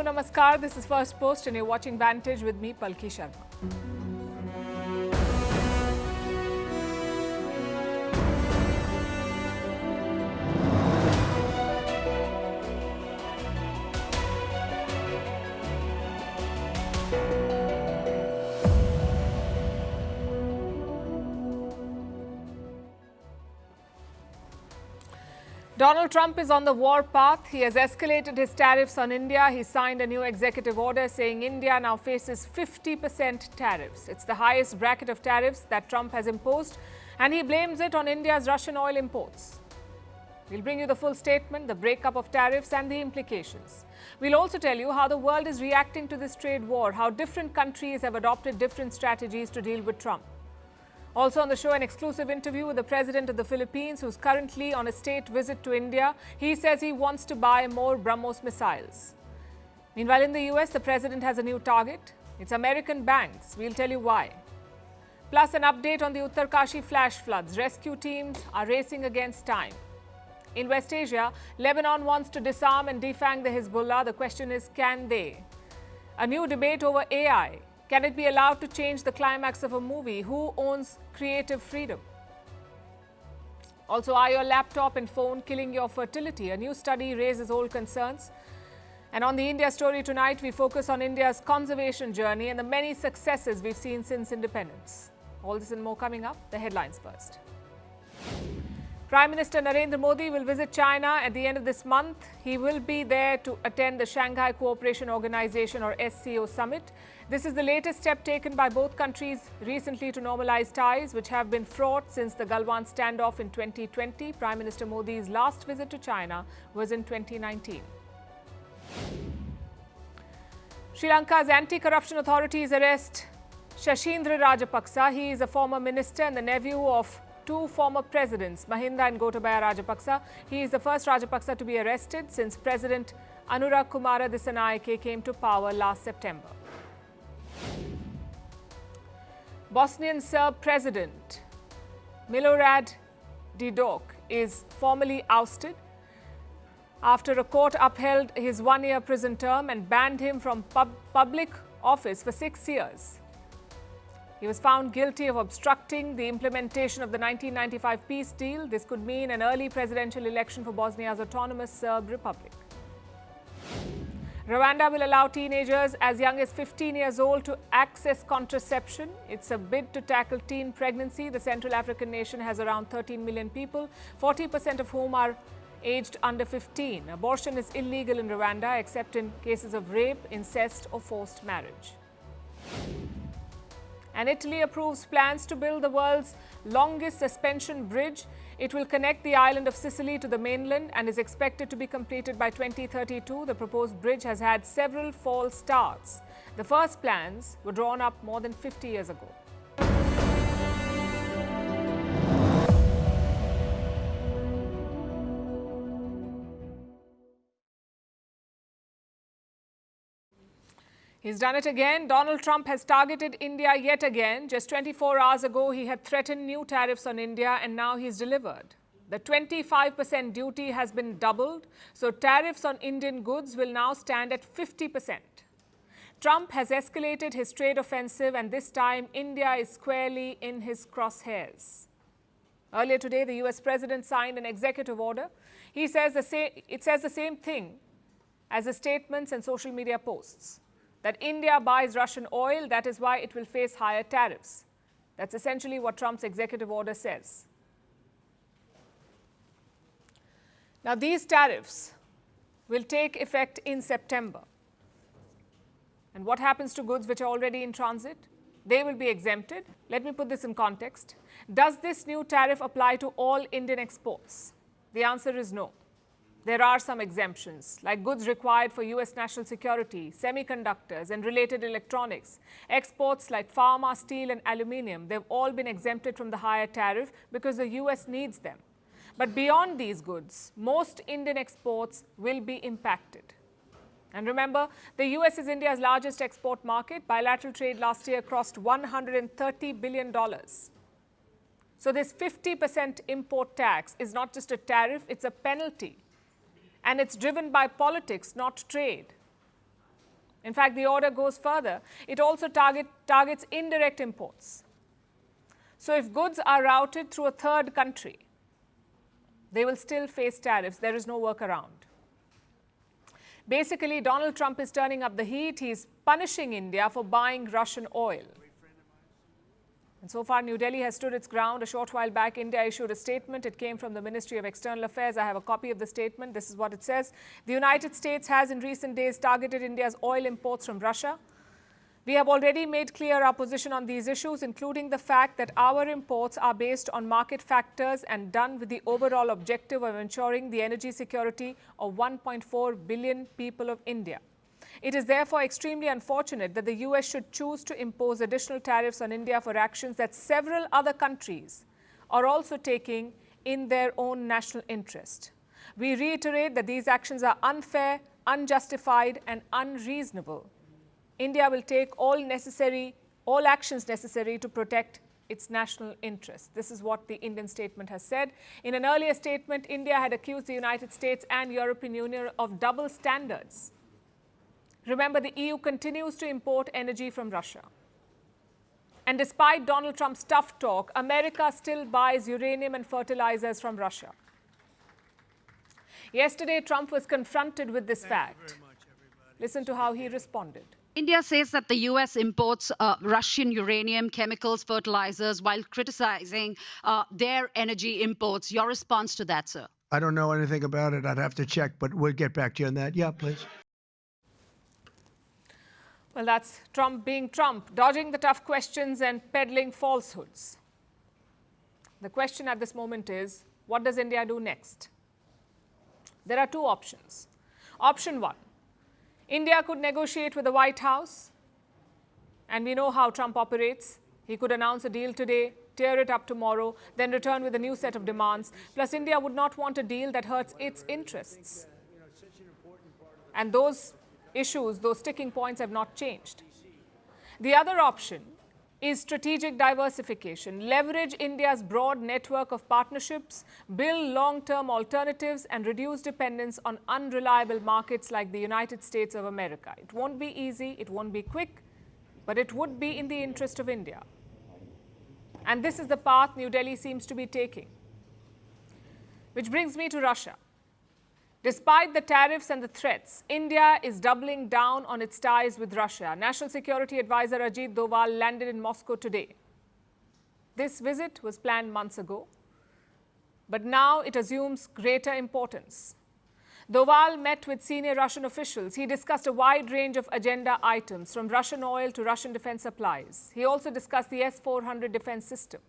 namaskar. This is Firstpost and you're watching Vantage with me, Palki Sharma. Donald Trump is on the war path. He has escalated his tariffs on India. He signed a new executive order saying India now faces 50% tariffs. It's the highest bracket of tariffs that Trump has imposed, and he blames it on India's Russian oil imports. We'll bring you the full statement, the breakup of tariffs and the implications. We'll also tell you how the world is reacting to this trade war, how different countries have adopted different strategies to deal with Trump. Also on the show, an exclusive interview with the president of the Philippines, who's currently on a state visit to India. He says he wants to buy more BrahMos missiles. Meanwhile, in the US, the president has a new target. It's American banks. We'll tell you why. Plus, an update on the Uttarakhand flash floods. Rescue teams are racing against time. In West Asia, Lebanon wants to disarm and defang the Hezbollah. The question is, can they? A new debate over AI. Can it be allowed to change the climax of a movie? Who owns creative freedom? Also, are your laptop and phone killing your fertility? A new study raises old concerns. And on the India story tonight, we focus on India's conservation journey and the many successes we've seen since independence. All this and more coming up. The headlines first. Prime Minister Narendra Modi will visit China at the end of this month. He will be there to attend the Shanghai Cooperation Organization or SCO summit. This is the latest step taken by both countries recently to normalize ties, which have been fraught since the Galwan standoff in 2020. Prime Minister Modi's last visit to China was in 2019. Sri Lanka's anti-corruption authorities arrest Shashindra Rajapaksa. He is a former minister and the nephew of two former presidents, Mahinda and Gotabaya Rajapaksa. He is the first Rajapaksa to be arrested since President Anurag Kumara Dissanayake came to power last September. Bosnian Serb President Milorad Dodik is formally ousted after a court upheld his one-year prison term and banned him from public office for 6 years. He was found guilty of obstructing the implementation of the 1995 peace deal. This could mean an early presidential election for Bosnia's autonomous Serb Republic. Rwanda will allow teenagers as young as 15 years old to access contraception. It's a bid to tackle teen pregnancy. The Central African nation has around 13 million people, 40% of whom are aged under 15. Abortion is illegal in Rwanda except in cases of rape, incest or forced marriage. And Italy approves plans to build the world's longest suspension bridge. It will connect the island of Sicily to the mainland and is expected to be completed by 2032. The proposed bridge has had several false starts. The first plans were drawn up more than 50 years ago. He's done it again. Donald Trump has targeted India yet again. Just 24 hours ago, he had threatened new tariffs on India, and now he's delivered. The 25% duty has been doubled, so tariffs on Indian goods will now stand at 50%. Trump has escalated his trade offensive, and this time India is squarely in his crosshairs. Earlier today, the US president signed an executive order. It says the same thing as the statements and social media posts. That India buys Russian oil, that is why it will face higher tariffs. That's essentially what Trump's executive order says. Now, these tariffs will take effect in September. And what happens to goods which are already in transit? They will be exempted. Let me put this in context. Does this new tariff apply to all Indian exports? The answer is no. There are some exemptions, like goods required for US national security, semiconductors and related electronics. Exports like pharma, steel and aluminium, they've all been exempted from the higher tariff because the US needs them. But beyond these goods, most Indian exports will be impacted. And remember, the US is India's largest export market. Bilateral trade last year crossed $130 billion. So this 50% import tax is not just a tariff, it's a penalty. And it's driven by politics, not trade. In fact, the order goes further. It also targets indirect imports. So if goods are routed through a third country, they will still face tariffs. There is no workaround. Basically, Donald Trump is turning up the heat. He's punishing India for buying Russian oil. And so far, New Delhi has stood its ground. A short while back, India issued a statement. It came from the Ministry of External Affairs. I have a copy of the statement. This is what it says. The United States has in recent days targeted India's oil imports from Russia. We have already made clear our position on these issues, including the fact that our imports are based on market factors and done with the overall objective of ensuring the energy security of 1.4 billion people of India. It is therefore extremely unfortunate that the US should choose to impose additional tariffs on India for actions that several other countries are also taking in their own national interest. We reiterate that these actions are unfair, unjustified, and unreasonable. India will take all actions necessary to protect its national interests. This is what the Indian statement has said. In an earlier statement, India had accused the United States and European Union of double standards. Remember, the EU continues to import energy from Russia. And despite Donald Trump's tough talk, America still buys uranium and fertilizers from Russia. Yesterday, Trump was confronted with this fact. Listen to how he responded. India says that the US imports Russian uranium, chemicals, fertilizers, while criticizing their energy imports. Your response to that, sir? I don't know anything about it. I'd have to check, but we'll get back to you on that. Yeah, please. Well, that's Trump being Trump, dodging the tough questions and peddling falsehoods. The question at this moment is, what does India do next? There are two options. Option one, India could negotiate with the White House, and we know how Trump operates. He could announce a deal today, tear it up tomorrow, then return with a new set of demands. Plus, India would not want a deal that hurts its interests. And those issues, those sticking points have not changed. The other option is strategic diversification. Leverage India's broad network of partnerships, build long-term alternatives, and reduce dependence on unreliable markets like the United States of America. It won't be easy, it won't be quick, but it would be in the interest of India. And this is the path New Delhi seems to be taking. Which brings me to Russia. Despite the tariffs and the threats, India is doubling down on its ties with Russia. National Security Advisor Ajit Doval landed in Moscow today. This visit was planned months ago, but now it assumes greater importance. Doval met with senior Russian officials. He discussed a wide range of agenda items, from Russian oil to Russian defense supplies. He also discussed the S-400 defense system,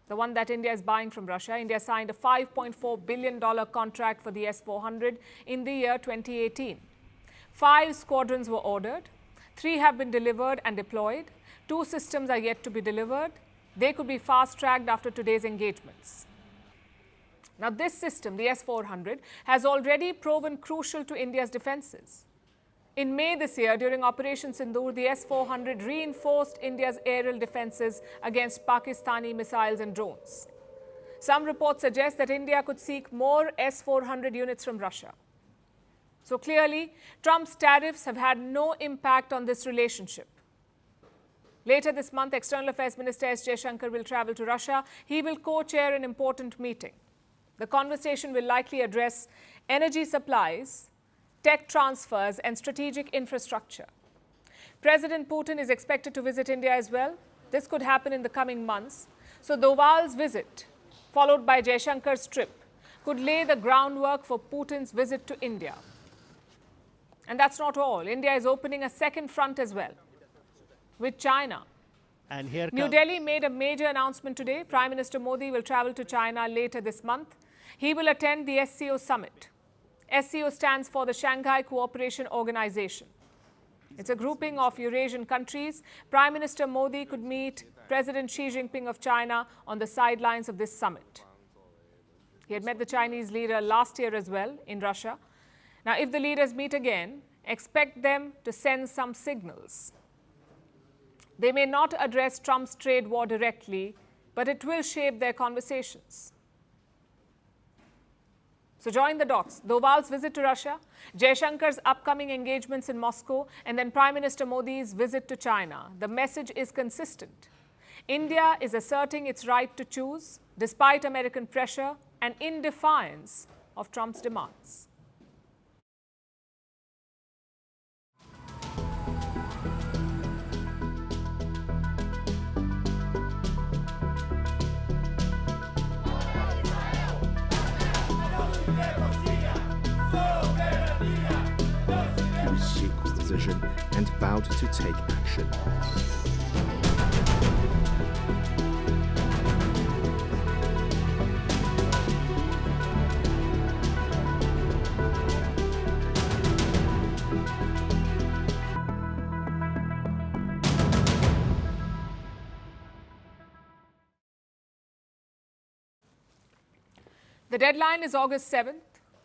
the one that India is buying from Russia. India signed a $5.4 billion contract for the S-400 in the year 2018. 5 squadrons were ordered. 3 have been delivered and deployed. 2 systems are yet to be delivered. They could be fast-tracked after today's engagements. Now, this system, the S-400, has already proven crucial to India's defenses. In May this year, during Operation Sindoor, the S-400 reinforced India's aerial defenses against Pakistani missiles and drones. Some reports suggest that India could seek more S-400 units from Russia. So clearly, Trump's tariffs have had no impact on this relationship. Later this month, External Affairs Minister S. Jaishankar will travel to Russia. He will co-chair an important meeting. The conversation will likely address energy supplies, tech transfers, and strategic infrastructure. President Putin is expected to visit India as well. This could happen in the coming months. So Doval's visit, followed by Jaishankar's trip, could lay the groundwork for Putin's visit to India. And that's not all. India is opening a second front as well, with China. And here New Delhi made a major announcement today. Prime Minister Modi will travel to China later this month. He will attend the SCO summit. SCO stands for the Shanghai Cooperation Organization. It's a grouping of Eurasian countries. Prime Minister Modi could meet President Xi Jinping of China on the sidelines of this summit. He had met the Chinese leader last year as well in Russia. Now, if the leaders meet again, expect them to send some signals. They may not address Trump's trade war directly, but it will shape their conversations. So join the dots. Doval's visit to Russia, Jaishankar's upcoming engagements in Moscow, and then Prime Minister Modi's visit to China. The message is consistent. India is asserting its right to choose, despite American pressure and in defiance of Trump's demands. Position and vowed to take action. The deadline is August 7th.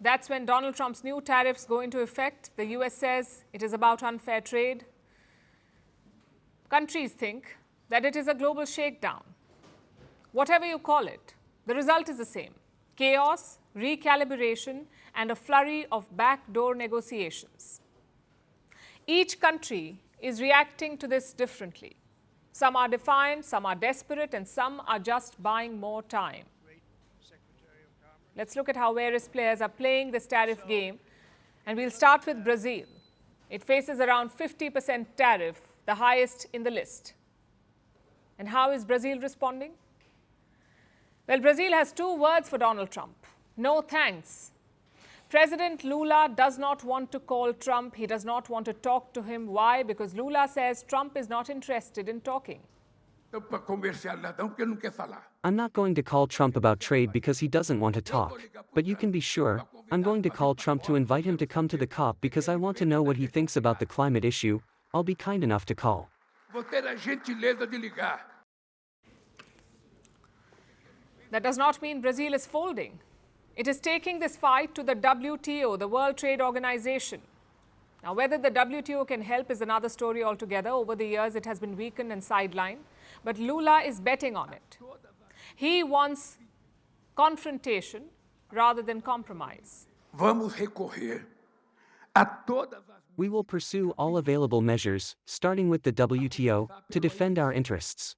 That's when Donald Trump's new tariffs go into effect. The US says it is about unfair trade. Countries think that it is a global shakedown. Whatever you call it, the result is the same: chaos, recalibration, and a flurry of backdoor negotiations. Each country is reacting to this differently. Some are defiant, some are desperate, and some are just buying more time. Let's look at how various players are playing this tariff game, and we'll start with Brazil. It faces around 50% tariff, the highest in the list. And how is Brazil responding? Well, Brazil has two words for Donald Trump: no thanks. President Lula does not want to call Trump. He does not want to talk to him. Why? Because Lula says Trump is not interested in talking. I'm not going to call Trump about trade because he doesn't want to talk. But you can be sure, I'm going to call Trump to invite him to come to the COP because I want to know what he thinks about the climate issue. I'll be kind enough to call. That does not mean Brazil is folding. It is taking this fight to the WTO, the World Trade Organization. Now, whether the WTO can help is another story altogether. Over the years, it has been weakened and sidelined. But Lula is betting on it. He wants confrontation rather than compromise. We will pursue all available measures, starting with the WTO, to defend our interests.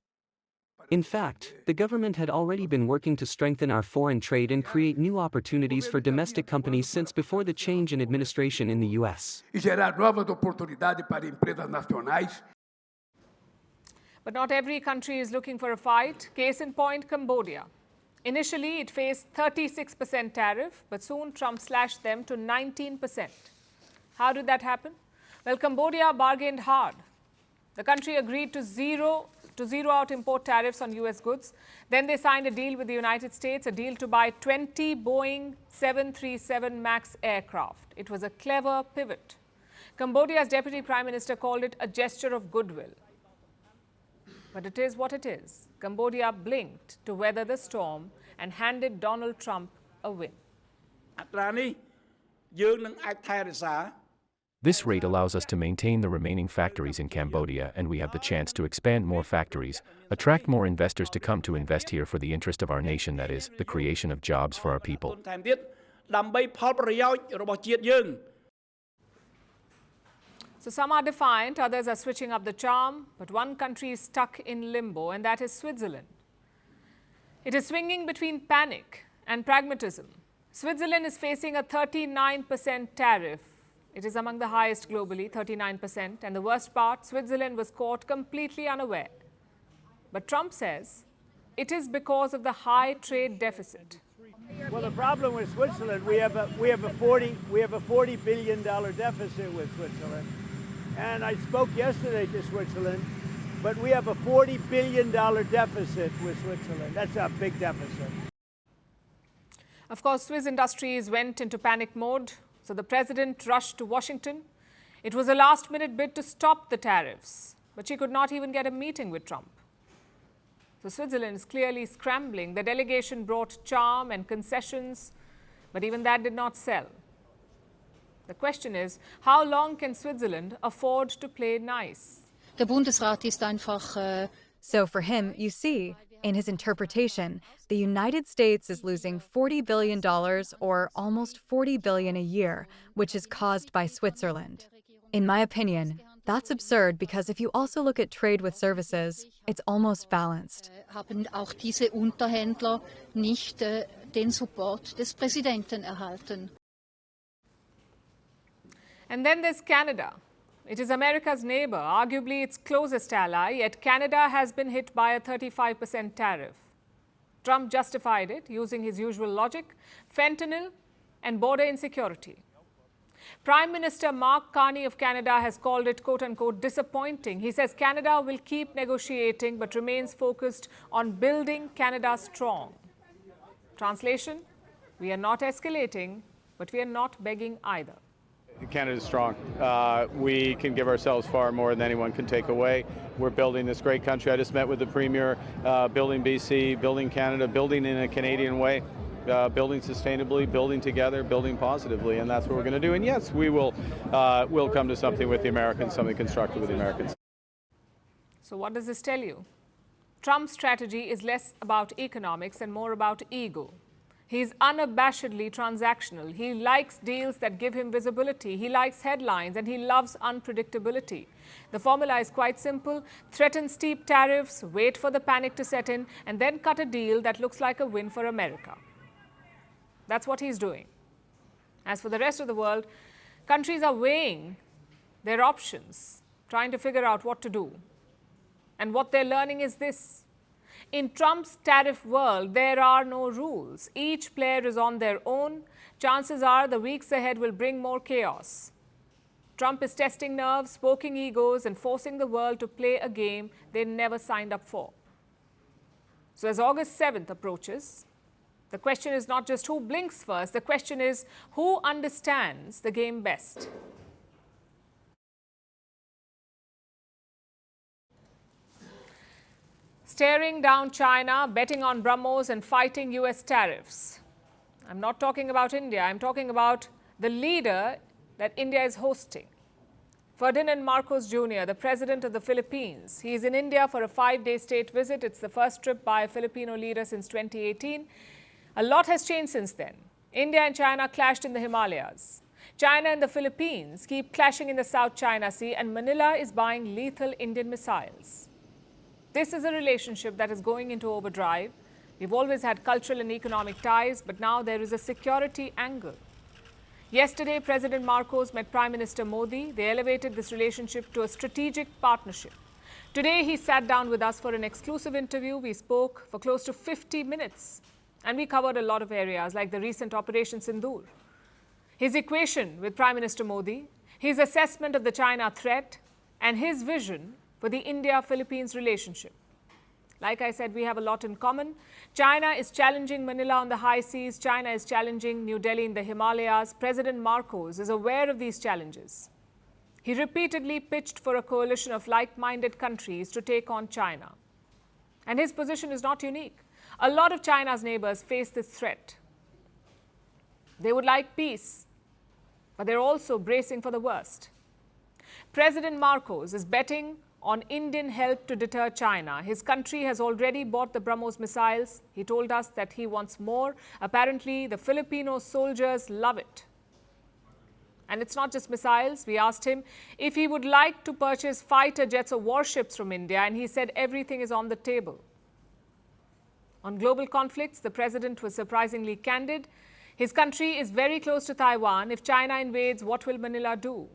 In fact, the government had already been working to strengthen our foreign trade and create new opportunities for domestic companies since before the change in administration in the US. But not every country is looking for a fight. Case in point, Cambodia. Initially, it faced 36% tariff, but soon Trump slashed them to 19%. How did that happen? Well, Cambodia bargained hard. The country agreed to zero out import tariffs on US goods. Then they signed a deal with the United States, a deal to buy 20 Boeing 737 MAX aircraft. It was a clever pivot. Cambodia's Deputy Prime Minister called it a gesture of goodwill. But it is what it is. Cambodia blinked to weather the storm and handed Donald Trump a win. This rate allows us to maintain the remaining factories in Cambodia, and we have the chance to expand more factories, attract more investors to come to invest here for the interest of our nation, that is, the creation of jobs for our people. So some are defiant, others are switching up the charm, but one country is stuck in limbo, and that is Switzerland. It is swinging between panic and pragmatism. Switzerland is facing a 39% tariff. It is among the highest globally, 39%. And the worst part, Switzerland was caught completely unaware. But Trump says it is because of the high trade deficit. Well, the problem with Switzerland, we have a $40 billion deficit with Switzerland. And I spoke yesterday to Switzerland, but we have a $40 billion deficit with Switzerland. That's a big deficit. Of course, Swiss industries went into panic mode. So the president rushed to Washington. It was a last-minute bid to stop the tariffs, but she could not even get a meeting with Trump. So Switzerland is clearly scrambling. The delegation brought charm and concessions, but even that did not sell. The question is, how long can Switzerland afford to play nice? Der Bundesrat ist einfach. So for him, you see, In his interpretation, the United States is losing $40 billion or almost $40 billion a year, which is caused by Switzerland. In my opinion, that's absurd because if you also look at trade with services, it's almost balanced. Haben auch diese Unterhändler nicht den Support des Präsidenten erhalten. And then there's Canada. It is America's neighbor, arguably its closest ally, yet Canada has been hit by a 35% tariff. Trump justified it using his usual logic, fentanyl and border insecurity. Prime Minister Mark Carney of Canada has called it quote-unquote disappointing. He says Canada will keep negotiating but remains focused on building Canada strong. Translation, we are not escalating, but we are not begging either. Canada's strong. We can give ourselves far more than anyone can take away. We're building this great country. I just met with the Premier, building BC, building Canada, building in a Canadian way, building sustainably, building together, building positively, and that's what we're going to do. And yes, we will we'll come to something with the Americans, something constructive with the Americans. So what does this tell you? Trump's strategy is less about economics and more about ego. He's unabashedly transactional. He likes deals that give him visibility. He likes headlines and he loves unpredictability. The formula is quite simple. Threaten steep tariffs, wait for the panic to set in, and then cut a deal that looks like a win for America. That's what he's doing. As for the rest of the world, countries are weighing their options, trying to figure out what to do. And what they're learning is this. In Trump's tariff world, there are no rules. Each player is on their own. Chances are the weeks ahead will bring more chaos. Trump is testing nerves, poking egos, and forcing the world to play a game they never signed up for. So as August 7th approaches, the question is not just who blinks first, the question is who understands the game best. Staring down China, betting on BrahMos and fighting US tariffs. I'm not talking about India, I'm talking about the leader that India is hosting. Ferdinand Marcos Jr., the president of the Philippines. He is in India for a 5-day state visit. It's the first trip by a Filipino leader since 2018. A lot has changed since then. India and China clashed in the Himalayas. China and the Philippines keep clashing in the South China Sea, and Manila is buying lethal Indian missiles. This is a relationship that is going into overdrive. We've always had cultural and economic ties, but now there is a security angle. Yesterday, President Marcos met Prime Minister Modi. They elevated this relationship to a strategic partnership. Today, he sat down with us for an exclusive interview. We spoke for close to 50 minutes, and we covered a lot of areas like the recent Operation Sindoor, his equation with Prime Minister Modi, his assessment of the China threat, and his vision for the India-Philippines relationship. Like I said, we have a lot in common. China is challenging Manila on the high seas. China is challenging New Delhi in the Himalayas. President Marcos is aware of these challenges. He repeatedly pitched for a coalition of like-minded countries to take on China. And his position is not unique. A lot of China's neighbors face this threat. They would like peace, but they're also bracing for the worst. President Marcos is betting on Indian help to deter China. His country has already bought the BrahMos missiles. He told us that he wants more. Apparently, the Filipino soldiers love it. And it's not just missiles. We asked him if he would like to purchase fighter jets or warships from India, and he said everything is on the table. On global conflicts, the president was surprisingly candid. His country is very close to Taiwan. If China invades, what will Manila do?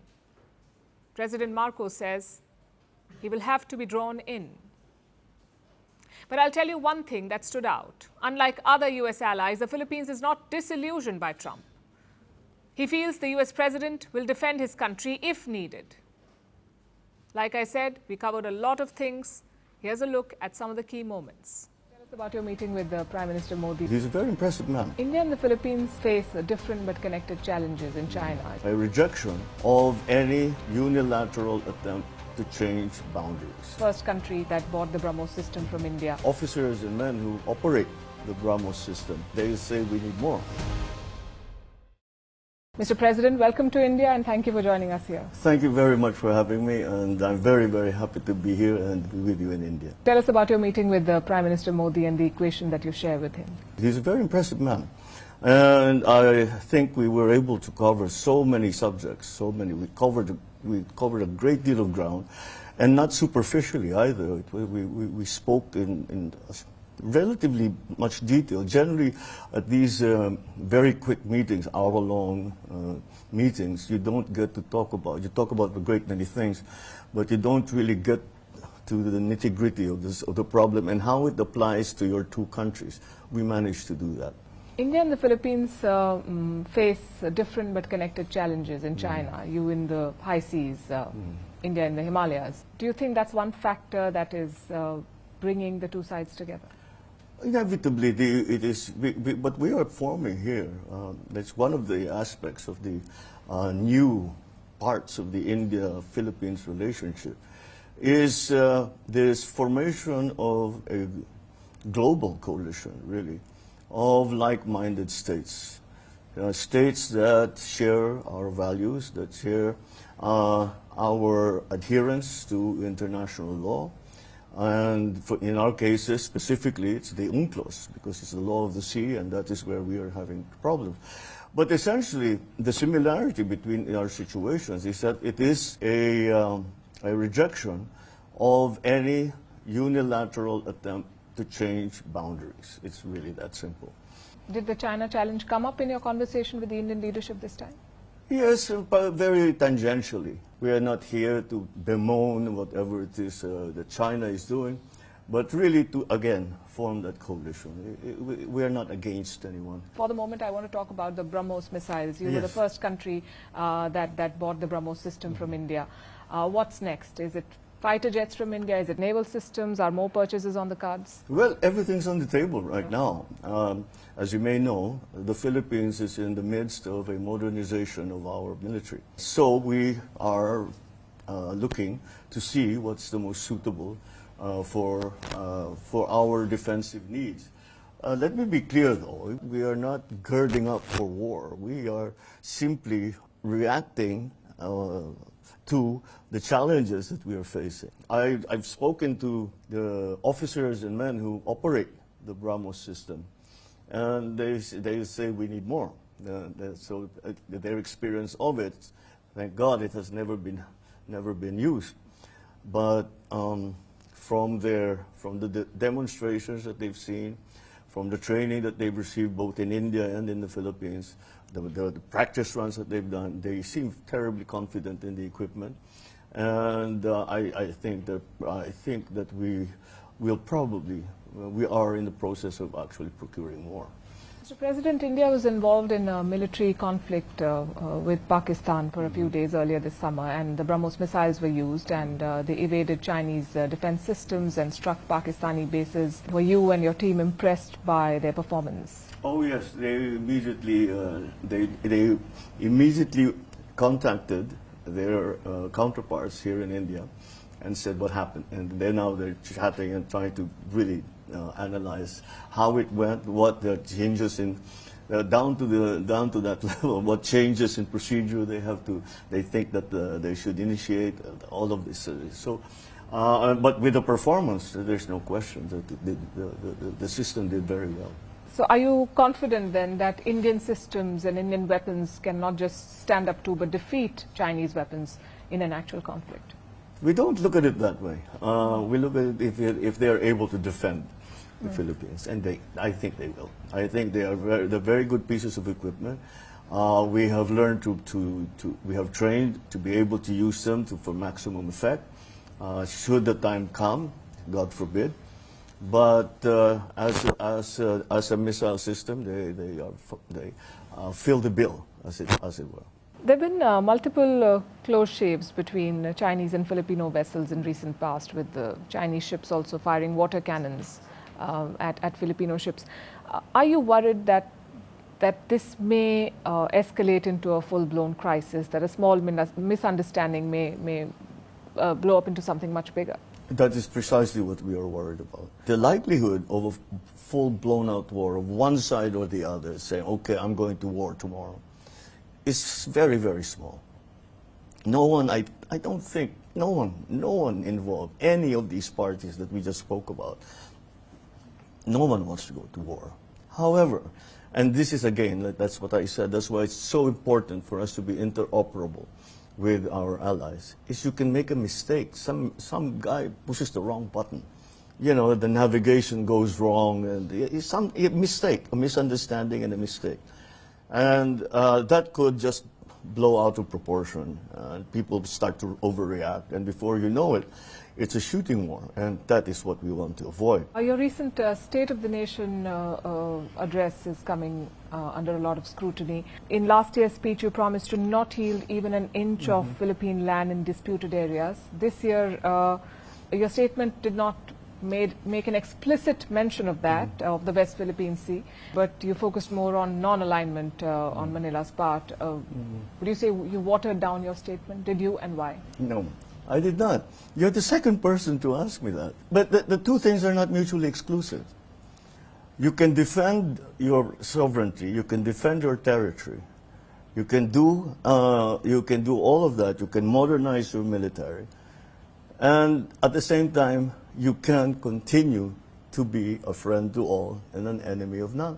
President Marcos says he will have to be drawn in. But I'll tell you one thing that stood out. Unlike other US allies, the Philippines is not disillusioned by Trump. He feels the US president will defend his country if needed. Like I said, we covered a lot of things. Here's a look at some of the key moments. Tell us about your meeting with Prime Minister Modi. He's a very impressive man. India and the Philippines face different but connected challenges in China. A rejection of any unilateral attempt to change boundaries. First country that bought the BrahMos system from India. Officers and men who operate the BrahMos system, they say we need more. Mr. President, welcome to India and thank you for joining us here. Thank you very much for having me, and I'm very, very happy to be here and be with you in India. Tell us about your meeting with Prime Minister Modi and the equation that you share with him. He's a very impressive man. And I think we were able to cover so many subjects, we covered a great deal of ground, and not superficially either. We spoke in relatively much detail. Generally, at these very quick meetings, hour-long meetings, you don't get to talk about, you talk about a great many things, but you don't really get to the nitty-gritty of the problem and how it applies to your two countries. We managed to do that. India and the Philippines face different but connected challenges in China. You in the high seas, India in the Himalayas. Do you think that's one factor that is bringing the two sides together? Inevitably, it is, but we are forming here. That's one of the aspects of the new parts of the India-Philippines relationship, is this formation of a global coalition, really, of like-minded states. States that share our values, that share our adherence to international law. And in our cases, specifically, it's the UNCLOS, because it's the law of the sea, and that is where we are having problems. But essentially, the similarity between our situations is that it is a rejection of any unilateral attempt to change boundaries. It's really that simple. Did the China challenge come up in your conversation with the Indian leadership this time? Yes, but very tangentially. We are not here to bemoan whatever it is that China is doing, but really to, again, form that coalition. We are not against anyone. For the moment, I want to talk about the BrahMos missiles. You were the first country that bought the BrahMos system from India. What's next? Is it fighter jets from India? Is it naval systems? Are more purchases on the cards? Well, everything's on the table right now. As you may know, the Philippines is in the midst of a modernization of our military. So we are looking to see what's the most suitable for our defensive needs. Let me be clear, though. We are not girding up for war. We are simply reacting to the challenges that we are facing. I've spoken to the officers and men who operate the BrahMos system, and they say we need more. So their experience of it, thank God, it has never been used. But from the demonstrations that they've seen, from the training that they've received both in India and in the Philippines, the practice runs that they've done, they seem terribly confident in the equipment, and I think that we are in the process of actually procuring more. Mr. President, India was involved in a military conflict with Pakistan for a few days earlier this summer, and the BrahMos missiles were used, and they evaded Chinese defense systems and struck Pakistani bases. Were you and your team impressed by their performance? Oh yes, they immediately contacted their counterparts here in India and said what happened, and they're chatting and trying to really analyze how it went, what the changes in down to that level, what changes in procedure they think that they should initiate, all of this. But with the performance, there's no question that the system did very well. So are you confident then that Indian systems and Indian weapons can not just stand up to but defeat Chinese weapons in an actual conflict? We don't look at it that way. We look at it if they are able to defend the Philippines, and I think they will. I think they're very good pieces of equipment. We have learned we have trained to be able to use them for maximum effect. Should the time come, God forbid. But as a missile system, they fill the bill, as it were. There have been multiple close shaves between Chinese and Filipino vessels in recent past, with the Chinese ships also firing water cannons at Filipino ships. Are you worried that this may escalate into a full-blown crisis, that a small misunderstanding may blow up into something much bigger? That is precisely what we are worried about. The likelihood of a full blown out war of one side or the other saying, okay, I'm going to war tomorrow, is very, very small. No one, I don't think, no one involved, any of these parties that we just spoke about, no one wants to go to war. However, and this is again, that's what I said, that's why it's so important for us to be interoperable with our allies, is you can make a mistake. Some guy pushes the wrong button. You know, the navigation goes wrong, and a mistake, a misunderstanding and a mistake. And that could just blow out of proportion. People start to overreact, and before you know it, it's a shooting war, and that is what we want to avoid. Your recent State of the Nation address is coming under a lot of scrutiny. In last year's speech, you promised to not yield even an inch of Philippine land in disputed areas. This year, your statement did not make an explicit mention of that, of the West Philippine Sea, but you focused more on non-alignment on Manila's part. Would you say you watered down your statement? Did you, and why? No, I did not. You're the second person to ask me that. But the two things are not mutually exclusive. You can defend your sovereignty, you can defend your territory, you can do all of that, you can modernize your military, and at the same time, you can continue to be a friend to all and an enemy of none.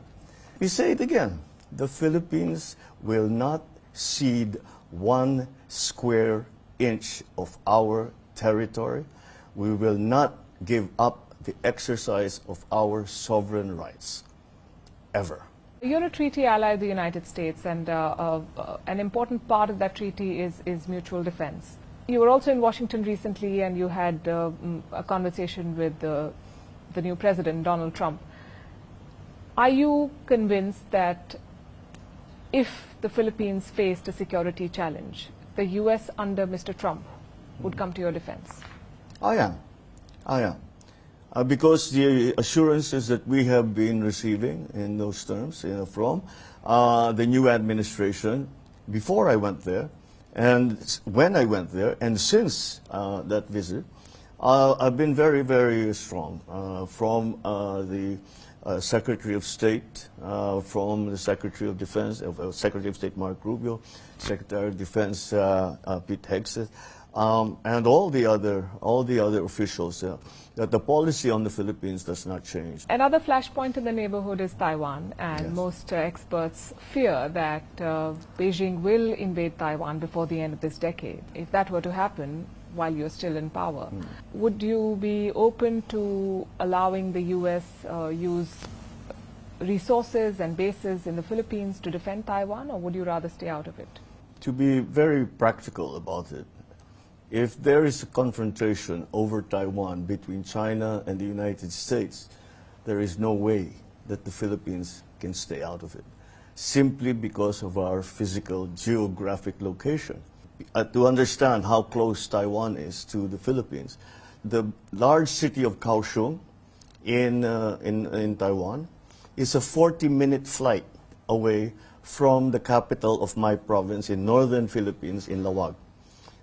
We say it again, the Philippines will not cede 1 square inch of our territory. We will not give up the exercise of our sovereign rights, ever. You're a treaty ally of the United States, and an important part of that treaty is mutual defense. You were also in Washington recently, and you had a conversation with the new president, Donald Trump. Are you convinced that if the Philippines faced a security challenge, the U.S. under Mr. Trump would come to your defense? I am. Because the assurances that we have been receiving in those terms from the new administration before I went there, and when I went there, and since that visit, I've been very, very strong from the Secretary of State, from the Secretary of Defense, Secretary of State Mark Rubio, Secretary of Defense Pete Hegseth, and all the other officials. That the policy on the Philippines does not change. Another flashpoint in the neighborhood is Taiwan, and yes, most experts fear that Beijing will invade Taiwan before the end of this decade. If that were to happen while you're still in power, would you be open to allowing the U.S. use resources and bases in the Philippines to defend Taiwan, or would you rather stay out of it? To be very practical about it, if there is a confrontation over Taiwan between China and the United States, there is no way that the Philippines can stay out of it, simply because of our physical geographic location. To understand how close Taiwan is to the Philippines, the large city of Kaohsiung in Taiwan is a 40-minute flight away from the capital of my province in northern Philippines, in Lawag.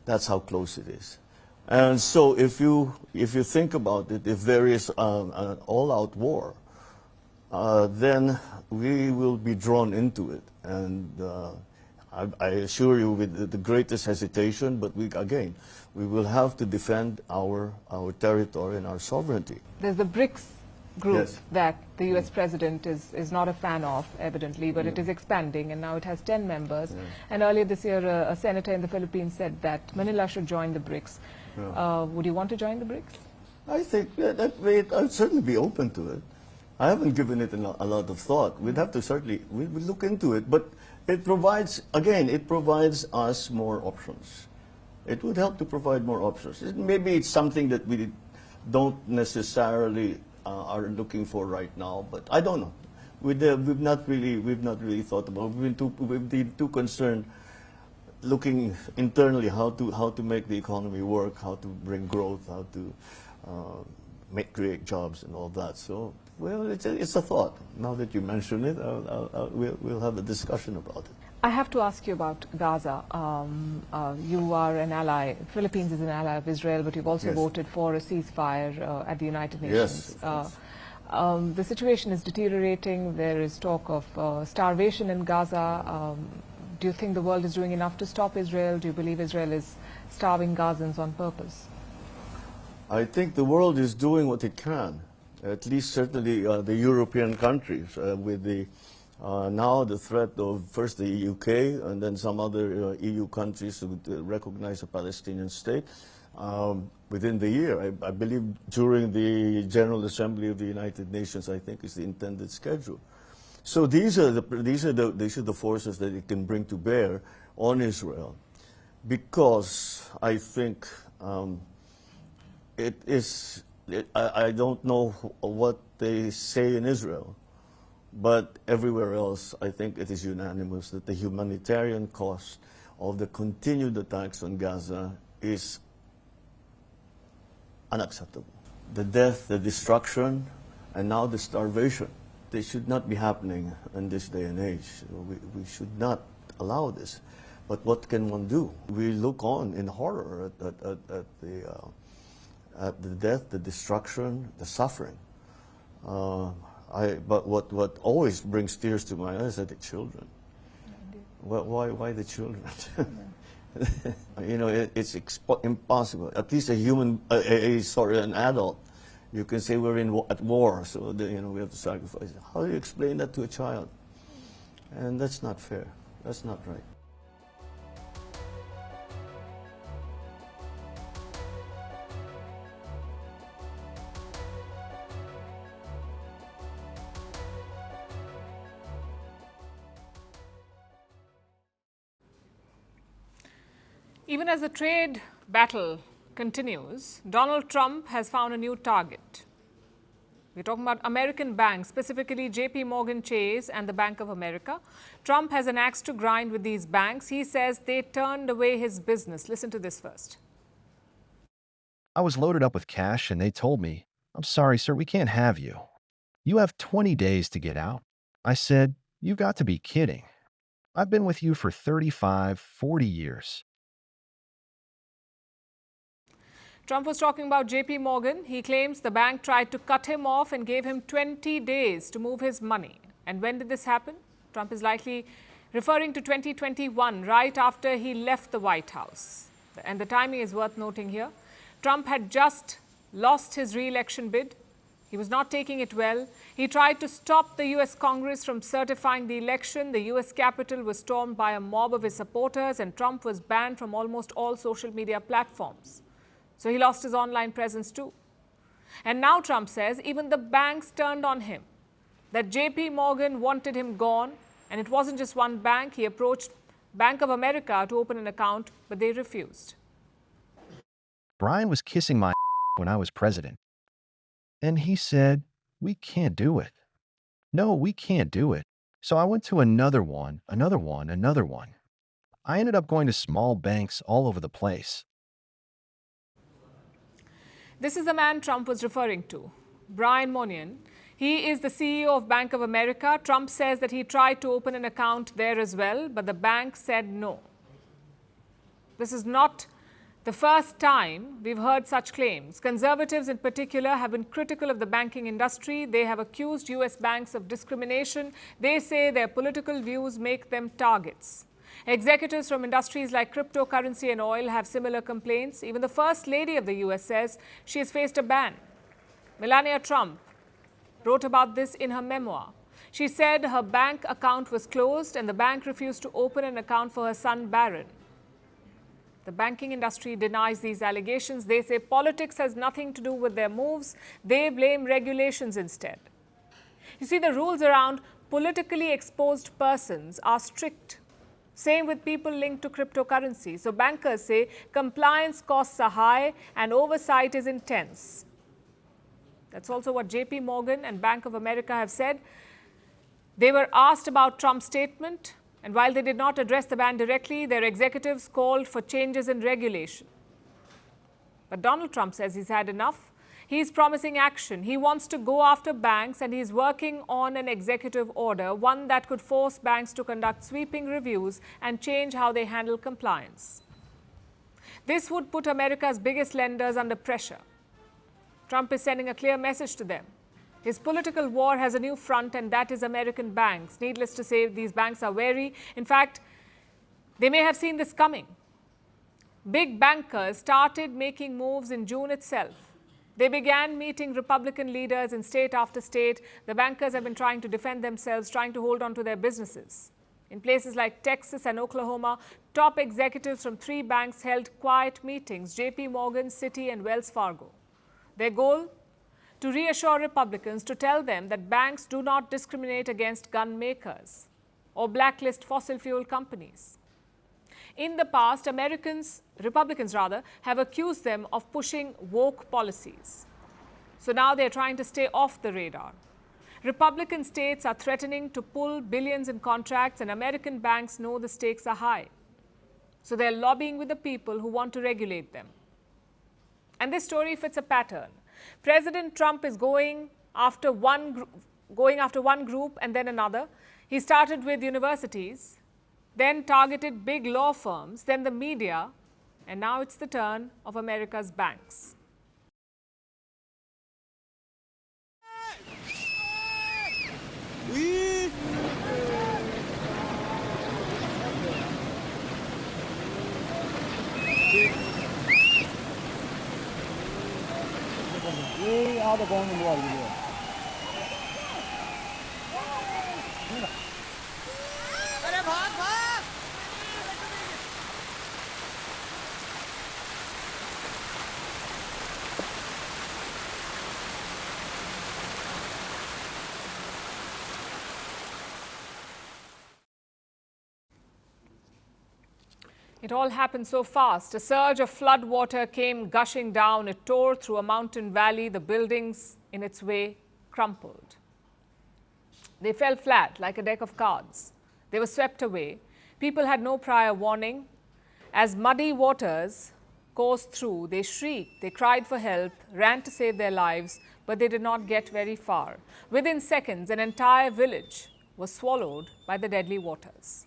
That's how close it is. And so if you think about it, if there is an all-out war, then we will be drawn into it. And I assure you with the greatest hesitation, but we will have to defend our territory and our sovereignty. There's the BRICS group, yes, that the U.S. president is not a fan of, evidently, but it is expanding, and now it has 10 members. Yeah. And earlier this year, a senator in the Philippines said that Manila should join the BRICS. Yeah. Would you want to join the BRICS? I think I'd certainly be open to it. I haven't given it a lot of thought. We'd have to we'll look into it, but it provides us more options. It would help to provide more options. Maybe it's something that we don't necessarily are looking for right now, but I don't know. We've not really thought about it. We've been too concerned looking internally how to make the economy work, how to bring growth, how to create jobs and all that. So, well, it's a thought. Now that you mention it, we'll have a discussion about it. I have to ask you about Gaza. You are an ally. Philippines is an ally of Israel, but you've also voted for a ceasefire at the United Nations. Yes. The situation is deteriorating. There is talk of starvation in Gaza. Do you think the world is doing enough to stop Israel? Do you believe Israel is starving Gazans on purpose? I think the world is doing what it can, at least certainly the European countries, with the now the threat of first the UK and then some other EU countries to recognize a Palestinian state within the year. I believe during the General Assembly of the United Nations, I think is the intended schedule. So these are the forces that it can bring to bear on Israel, because I think I don't know what they say in Israel, but everywhere else, I think it is unanimous that the humanitarian cost of the continued attacks on Gaza is unacceptable. The death, the destruction, and now the starvation, they should not be happening in this day and age. We should not allow this. But what can one do? We look on in horror at the death, the destruction, the suffering. But what always brings tears to my eyes are the children. Why the children? You know, it's impossible. At least an adult, you can say we're at war, so we have to sacrifice. How do you explain that to a child? And that's not fair. That's not right. Even as the trade battle continues, Donald Trump has found a new target. We're talking about American banks, specifically JP Morgan Chase and the Bank of America. Trump has an axe to grind with these banks. He says they turned away his business. Listen to this first. I was loaded up with cash and they told me, "I'm sorry, sir, we can't have you. You have 20 days to get out." I said, "You've got to be kidding. I've been with you for 35, 40 years. Trump was talking about JP Morgan. He claims the bank tried to cut him off and gave him 20 days to move his money. And when did this happen? Trump is likely referring to 2021, right after he left the White House. And the timing is worth noting here. Trump had just lost his re-election bid. He was not taking it well. He tried to stop the US Congress from certifying the election. The US Capitol was stormed by a mob of his supporters, and Trump was banned from almost all social media platforms. So he lost his online presence too. And now Trump says even the banks turned on him, that JP Morgan wanted him gone, and it wasn't just one bank. He approached Bank of America to open an account, but they refused. Brian was kissing my when I was president. And he said, "We can't do it. No, we can't do it." So I went to another one. I ended up going to small banks all over the place. This is the man Trump was referring to, Brian Moynihan. He is the CEO of Bank of America. Trump says that he tried to open an account there as well, but the bank said no. This is not the first time we've heard such claims. Conservatives in particular have been critical of the banking industry. They have accused US banks of discrimination. They say their political views make them targets. Executives from industries like cryptocurrency and oil have similar complaints. Even the First Lady of the US says she has faced a ban. Melania Trump wrote about this in her memoir. She said her bank account was closed and the bank refused to open an account for her son Barron. The banking industry denies these allegations. They say politics has nothing to do with their moves. They blame regulations instead. You see, the rules around politically exposed persons are strict. Same with people linked to cryptocurrency. So bankers say compliance costs are high and oversight is intense. That's also what JP Morgan and Bank of America have said. They were asked about Trump's statement, and while they did not address the ban directly, their executives called for changes in regulation. But Donald Trump says he's had enough. He's promising action. He wants to go after banks, and he's working on an executive order, one that could force banks to conduct sweeping reviews and change how they handle compliance. This would put America's biggest lenders under pressure. Trump is sending a clear message to them. His political war has a new front, and that is American banks. Needless to say, these banks are wary. In fact, They may have seen this coming. Big bankers started making moves in June itself. They began meeting Republican leaders in state after state. The bankers have been trying to defend themselves, trying to hold on to their businesses. In places like Texas and Oklahoma, top executives from 3 banks held quiet meetings, JP Morgan, Citi and Wells Fargo. Their goal? To reassure Republicans, to tell them that banks do not discriminate against gun makers or blacklist fossil fuel companies. In the past, Republicans have accused them of pushing woke policies. So now they're trying to stay off the radar. Republican states are threatening to pull billions in contracts, and American banks know the stakes are high. So they're lobbying with the people who want to regulate them. And this story fits a pattern. President Trump is going after one group and then another. He started with universities, then targeted big law firms, then the media, and now it's the turn of America's banks. It all happened so fast. A surge of flood water came gushing down. It tore through a mountain valley. The buildings in its way crumpled. They fell flat like a deck of cards. They were swept away. People had no prior warning. As muddy waters coursed through, they shrieked, they cried for help, ran to save their lives, but they did not get very far. Within seconds, an entire village was swallowed by the deadly waters.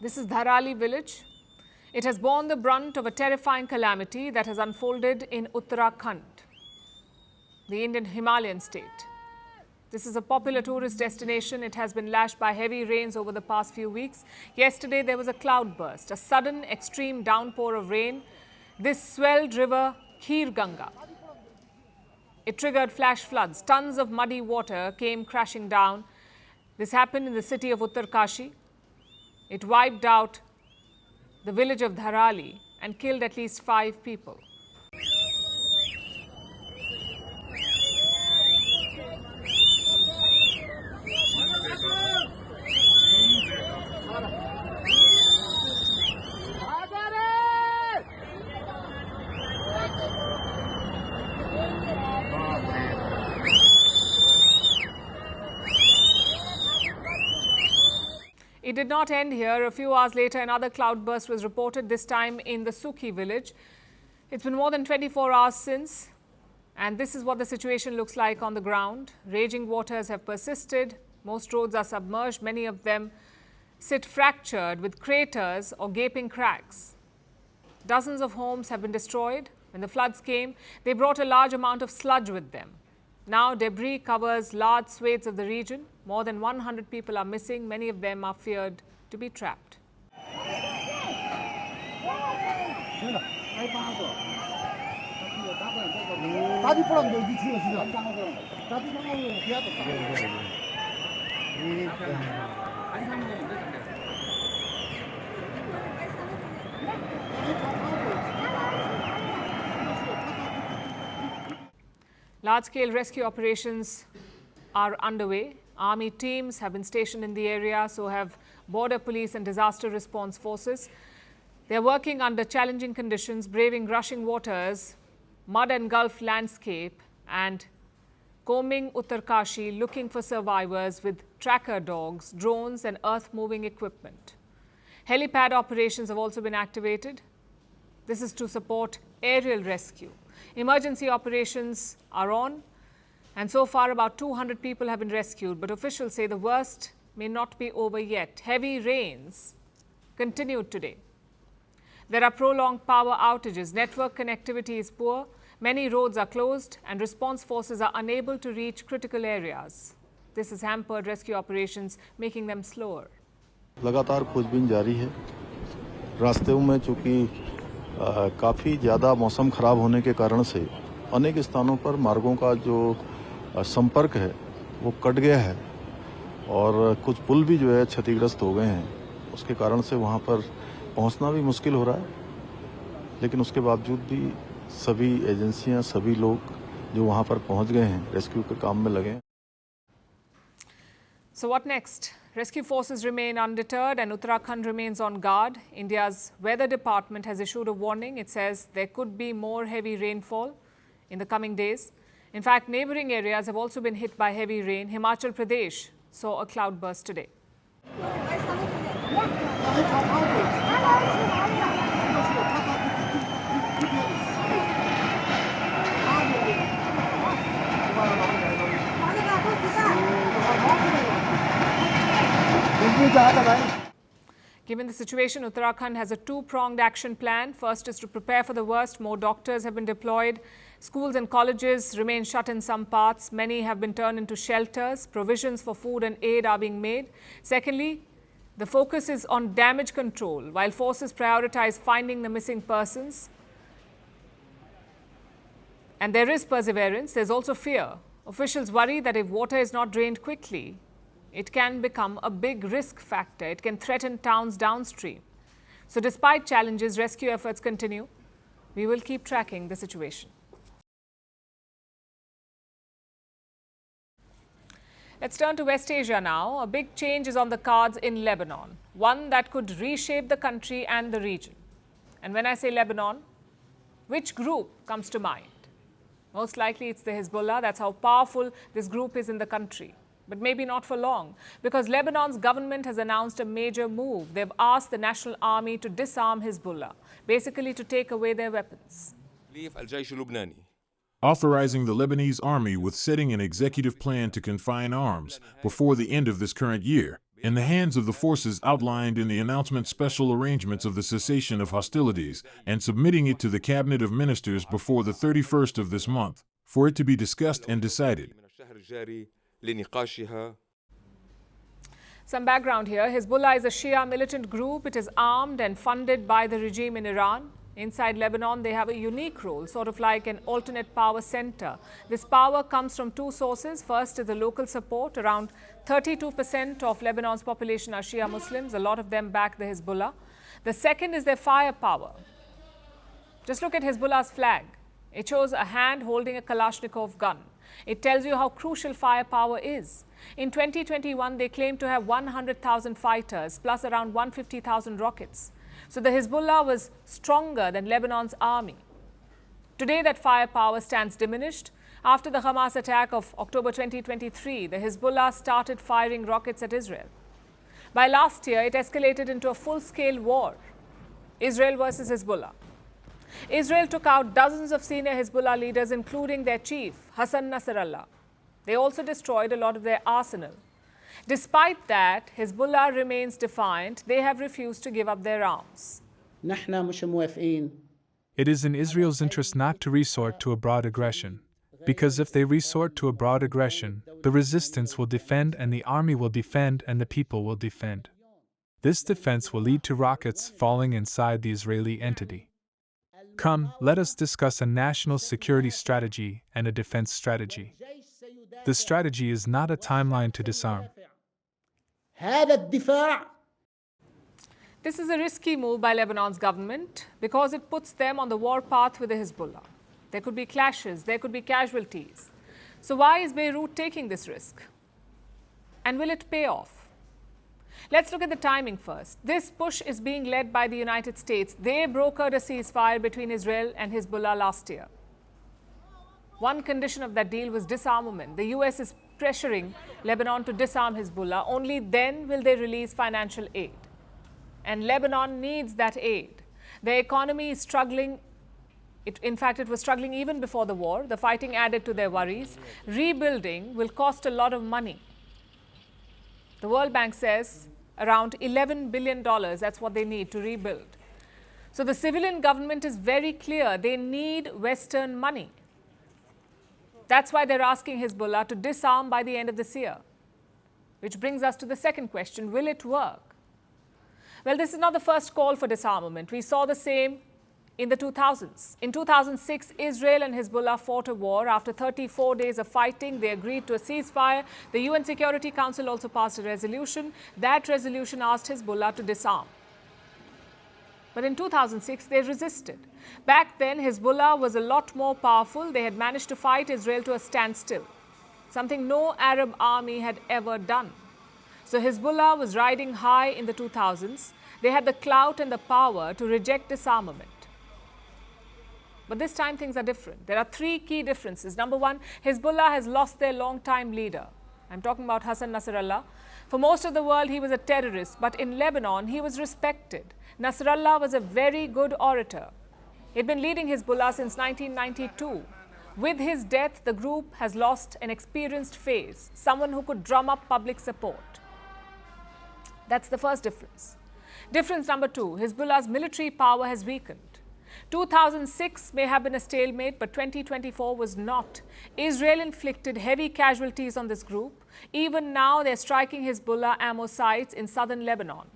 This is Dharali village. It has borne the brunt of a terrifying calamity that has unfolded in Uttarakhand, the Indian Himalayan state. This is a popular tourist destination. It has been lashed by heavy rains over the past few weeks. Yesterday, there was a cloudburst, a sudden extreme downpour of rain. This swelled river Kheer Ganga. It triggered flash floods. Tons of muddy water came crashing down. This happened in the city of Uttarkashi. It wiped out the village of Dharali and killed at least 5 people. It did not end here. A few hours later, another cloudburst was reported, this time in the Sukhi village. It's been more than 24 hours since, and this is what the situation looks like on the ground. Raging waters have persisted. Most roads are submerged. Many of them sit fractured with craters or gaping cracks. Dozens of homes have been destroyed. When the floods came, they brought a large amount of sludge with them. Now debris covers large swathes of the region. More than 100 people are missing. Many of them are feared to be trapped. Large-scale rescue operations are underway. Army teams have been stationed in the area, so have border police and disaster response forces. They're working under challenging conditions, braving rushing waters, mud engulfed landscape, and combing Uttarkashi, looking for survivors with tracker dogs, drones, and earth-moving equipment. Helipad operations have also been activated. This is to support aerial rescue. Emergency operations are on, and so far about 200 people have been rescued, but officials say the worst may not be over yet. Heavy rains continued today. There are prolonged power outages. Network connectivity is poor. Many roads are closed and response forces are unable to reach critical areas. This has hampered rescue operations, making them slower. लगातार खोजबीन जारी है। रास्तों में चूंकि काफ़ी ज़्यादा मौसम खराब होने के कारण से अनेक स्थानों पर मार्गों का जो संपर्क है वो कट गया है और कुछ पुल भी जो है क्षतिग्रस्त हो गए हैं। उसके कारण से वहाँ पर पहुँचना भी मुश्किल हो रहा है, लेकिन उसके बावजूद भी सभी एजेंसियाँ, सभी लोग जो वहाँ पर पहुँच गए हैं, रेस्क्यू के काम में लगे हैं। So what next? Rescue forces remain undeterred and Uttarakhand remains on guard. India's weather department has issued a warning. It says there could be more heavy rainfall in the coming days. In fact, neighboring areas have also been hit by heavy rain. Himachal Pradesh saw a cloudburst today. Given the situation, Uttarakhand has a two-pronged action plan. First is to prepare for the worst. More doctors have been deployed. Schools and colleges remain shut in some parts. Many have been turned into shelters. Provisions for food and aid are being made. Secondly, the focus is on damage control, while forces prioritize finding the missing persons. And there is perseverance. There's also fear. Officials worry that if water is not drained quickly, it can become a big risk factor. It can threaten towns downstream. So despite challenges, rescue efforts continue. We will keep tracking the situation. Let's turn to West Asia now. A big change is on the cards in Lebanon, one that could reshape the country and the region. And when I say Lebanon, which group comes to mind? Most likely it's the Hezbollah. That's how powerful this group is in the country. But maybe not for long, because Lebanon's government has announced a major move. They've asked the national army to disarm Hezbollah, basically to take away their weapons. Authorizing the Lebanese army with setting an executive plan to confine arms before the end of this current year in the hands of the forces outlined in the announcement special arrangements of the cessation of hostilities and submitting it to the Cabinet of Ministers before the 31st of this month for it to be discussed and decided. Some background here. Hezbollah is a Shia militant group. It is armed and funded by the regime in Iran. Inside Lebanon, they have a unique role, sort of like an alternate power center. This power comes from two sources. First is the local support. Around 32% of Lebanon's population are Shia Muslims. A lot of them back the Hezbollah. The second is their firepower. Just look at Hezbollah's flag. It shows a hand holding a Kalashnikov gun. It tells you how crucial firepower is. In 2021, they claimed to have 100,000 fighters, plus around 150,000 rockets. So the Hezbollah was stronger than Lebanon's army. Today, that firepower stands diminished. After the Hamas attack of October 2023, the Hezbollah started firing rockets at Israel. By last year, it escalated into a full-scale war. Israel versus Hezbollah. Israel took out dozens of senior Hezbollah leaders, including their chief, Hassan Nasrallah. They also destroyed a lot of their arsenal. Despite that, Hezbollah remains defiant. They have refused to give up their arms. It is in Israel's interest not to resort to a broad aggression, because if they resort to a broad aggression, the resistance will defend and the army will defend and the people will defend. This defense will lead to rockets falling inside the Israeli entity. Come, let us discuss a national security strategy and a defense strategy. The strategy is not a timeline to disarm. This is a risky move by Lebanon's government because it puts them on the war path with the Hezbollah. There could be clashes, there could be casualties. So why is Beirut taking this risk? And will it pay off? Let's look at the timing first. This push is being led by the United States. They brokered a ceasefire between Israel and Hezbollah last year. One condition of that deal was disarmament. The US is pressuring Lebanon to disarm Hezbollah. Only then will they release financial aid. And Lebanon needs that aid. Their economy is struggling. In fact, it was struggling even before the war. The fighting added to their worries. Rebuilding will cost a lot of money. The World Bank says around $11 billion, that's what they need to rebuild. So the civilian government is very clear, they need Western money. That's why they're asking Hezbollah to disarm by the end of this year. Which brings us to the second question, will it work? Well, this is not the first call for disarmament. We saw the same in the 2000s. In 2006, Israel and Hezbollah fought a war. After 34 days of fighting, they agreed to a ceasefire. The UN Security Council also passed a resolution. That resolution asked Hezbollah to disarm. But in 2006, they resisted. Back then, Hezbollah was a lot more powerful. They had managed to fight Israel to a standstill, something no Arab army had ever done. So Hezbollah was riding high in the 2000s. They had the clout and the power to reject disarmament. But this time things are different. There are three key differences. Number one, Hezbollah has lost their long-time leader. I'm talking about Hassan Nasrallah. For most of the world, he was a terrorist, but in Lebanon, he was respected. Nasrallah was a very good orator. He'd been leading Hezbollah since 1992. With his death, the group has lost an experienced face, someone who could drum up public support. That's the first difference. Difference number two, Hezbollah's military power has weakened. 2006 may have been a stalemate, but 2024 was not. Israel inflicted heavy casualties on this group. Even now, they're striking Hezbollah ammo sites in southern Lebanon.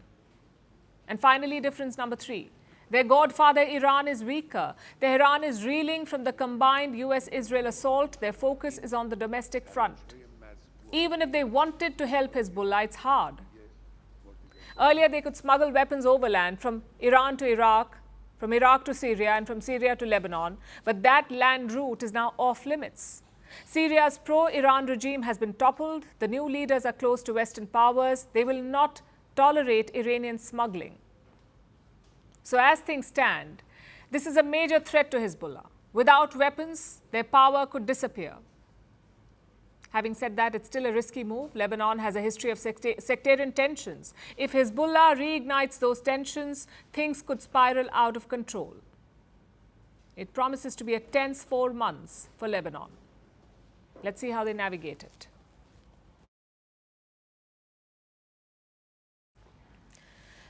And finally, difference number three. Their godfather Iran is weaker. Tehran is reeling from the combined US-Israel assault. Their focus is on the domestic front. Even if they wanted to help Hezbollah, it's hard. Earlier, they could smuggle weapons overland from Iran to Iraq, from Iraq to Syria, and from Syria to Lebanon. But that land route is now off limits. Syria's pro-Iran regime has been toppled. The new leaders are close to Western powers. They will not tolerate Iranian smuggling. So as things stand, this is a major threat to Hezbollah. Without weapons, their power could disappear. Having said that, it's still a risky move. Lebanon has a history of sectarian tensions. If Hezbollah reignites those tensions, things could spiral out of control. It promises to be a tense 4 months for Lebanon. Let's see how they navigate it.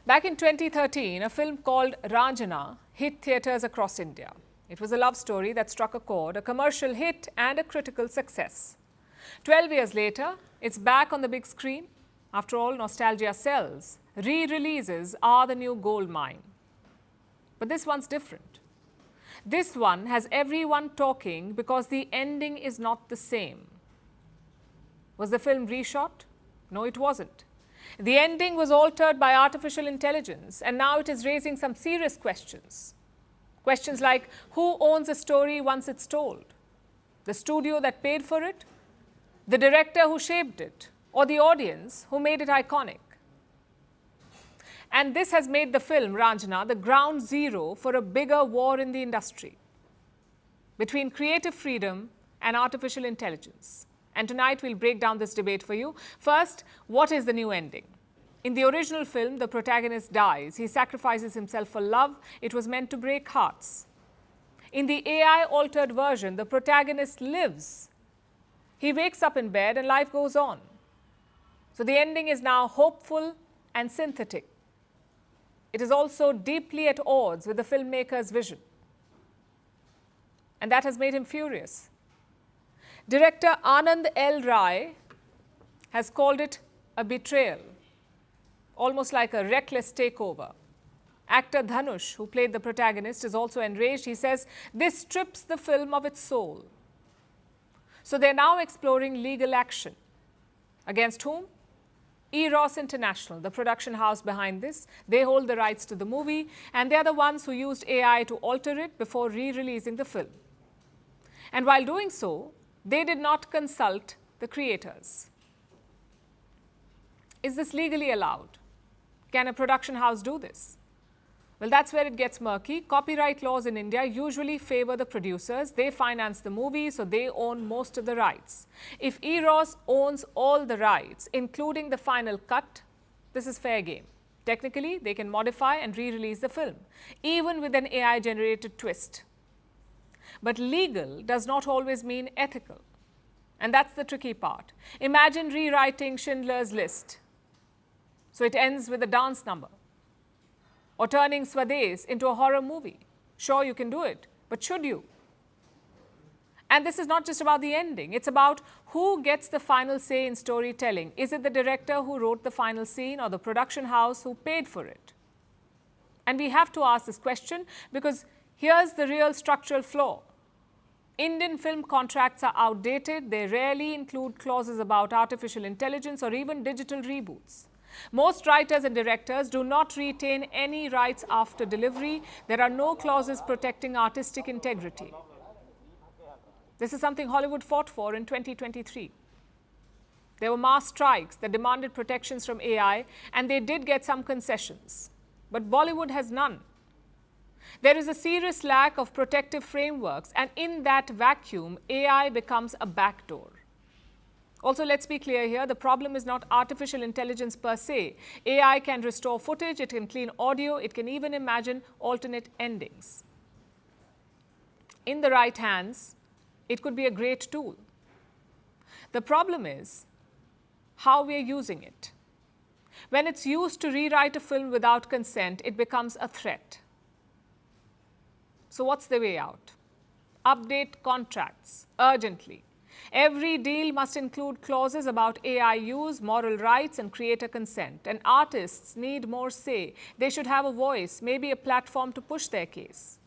Back in 2013, a film called Ranjana hit theatres across India. It was a love story that struck a chord, a commercial hit and a critical success. 12 years later, it's back on the big screen. After all, nostalgia sells. Re-releases are the new gold mine. But this one's different. This one has everyone talking because the ending is not the same. Was the film reshot? No, it wasn't. The ending was altered by artificial intelligence, and now it is raising some serious questions. Questions like, who owns a story once it's told? The studio that paid for it? The director who shaped it? Or the audience who made it iconic? And this has made the film Ranjana the ground zero for a bigger war in the industry between creative freedom and artificial intelligence. And tonight we'll break down this debate for you. First, what is the new ending? In the original film, the protagonist dies. He sacrifices himself for love. It was meant to break hearts. In the AI-altered version, the protagonist lives. He wakes up in bed and life goes on. So the ending is now hopeful and synthetic. It is also deeply at odds with the filmmaker's vision. And that has made him furious. Director Anand L. Rai has called it a betrayal, almost like a reckless takeover. Actor Dhanush, who played the protagonist, is also enraged. He says, this strips the film of its soul. So they're now exploring legal action. Against whom? Eros International, the production house behind this. They hold the rights to the movie, and they're the ones who used AI to alter it before re-releasing the film. And while doing so, they did not consult the creators. Is this legally allowed? Can a production house do this? Well, that's where it gets murky. Copyright laws in India usually favor the producers. They finance the movie, so they own most of the rights. If Eros owns all the rights, including the final cut, this is fair game. Technically, they can modify and re-release the film, even with an AI-generated twist. But legal does not always mean ethical. And that's the tricky part. Imagine rewriting Schindler's List. So it ends with a dance number. Or turning Swades into a horror movie. Sure, you can do it, but should you? And this is not just about the ending. It's about who gets the final say in storytelling. Is it the director who wrote the final scene or the production house who paid for it? And we have to ask this question because here's the real structural flaw. Indian film contracts are outdated. They rarely include clauses about artificial intelligence or even digital reboots. Most writers and directors do not retain any rights after delivery. There are no clauses protecting artistic integrity. This is something Hollywood fought for in 2023. There were mass strikes that demanded protections from AI, and they did get some concessions. But Bollywood has none. There is a serious lack of protective frameworks, and in that vacuum, AI becomes a backdoor. Also, let's be clear here, the problem is not artificial intelligence per se. AI can restore footage, it can clean audio, it can even imagine alternate endings. In the right hands, it could be a great tool. The problem is how we are using it. When it's used to rewrite a film without consent, it becomes a threat. So what's the way out? Update contracts urgently. Every deal must include clauses about AI use, moral rights, and creator consent. And artists need more say. They should have a voice, maybe a platform to push their case.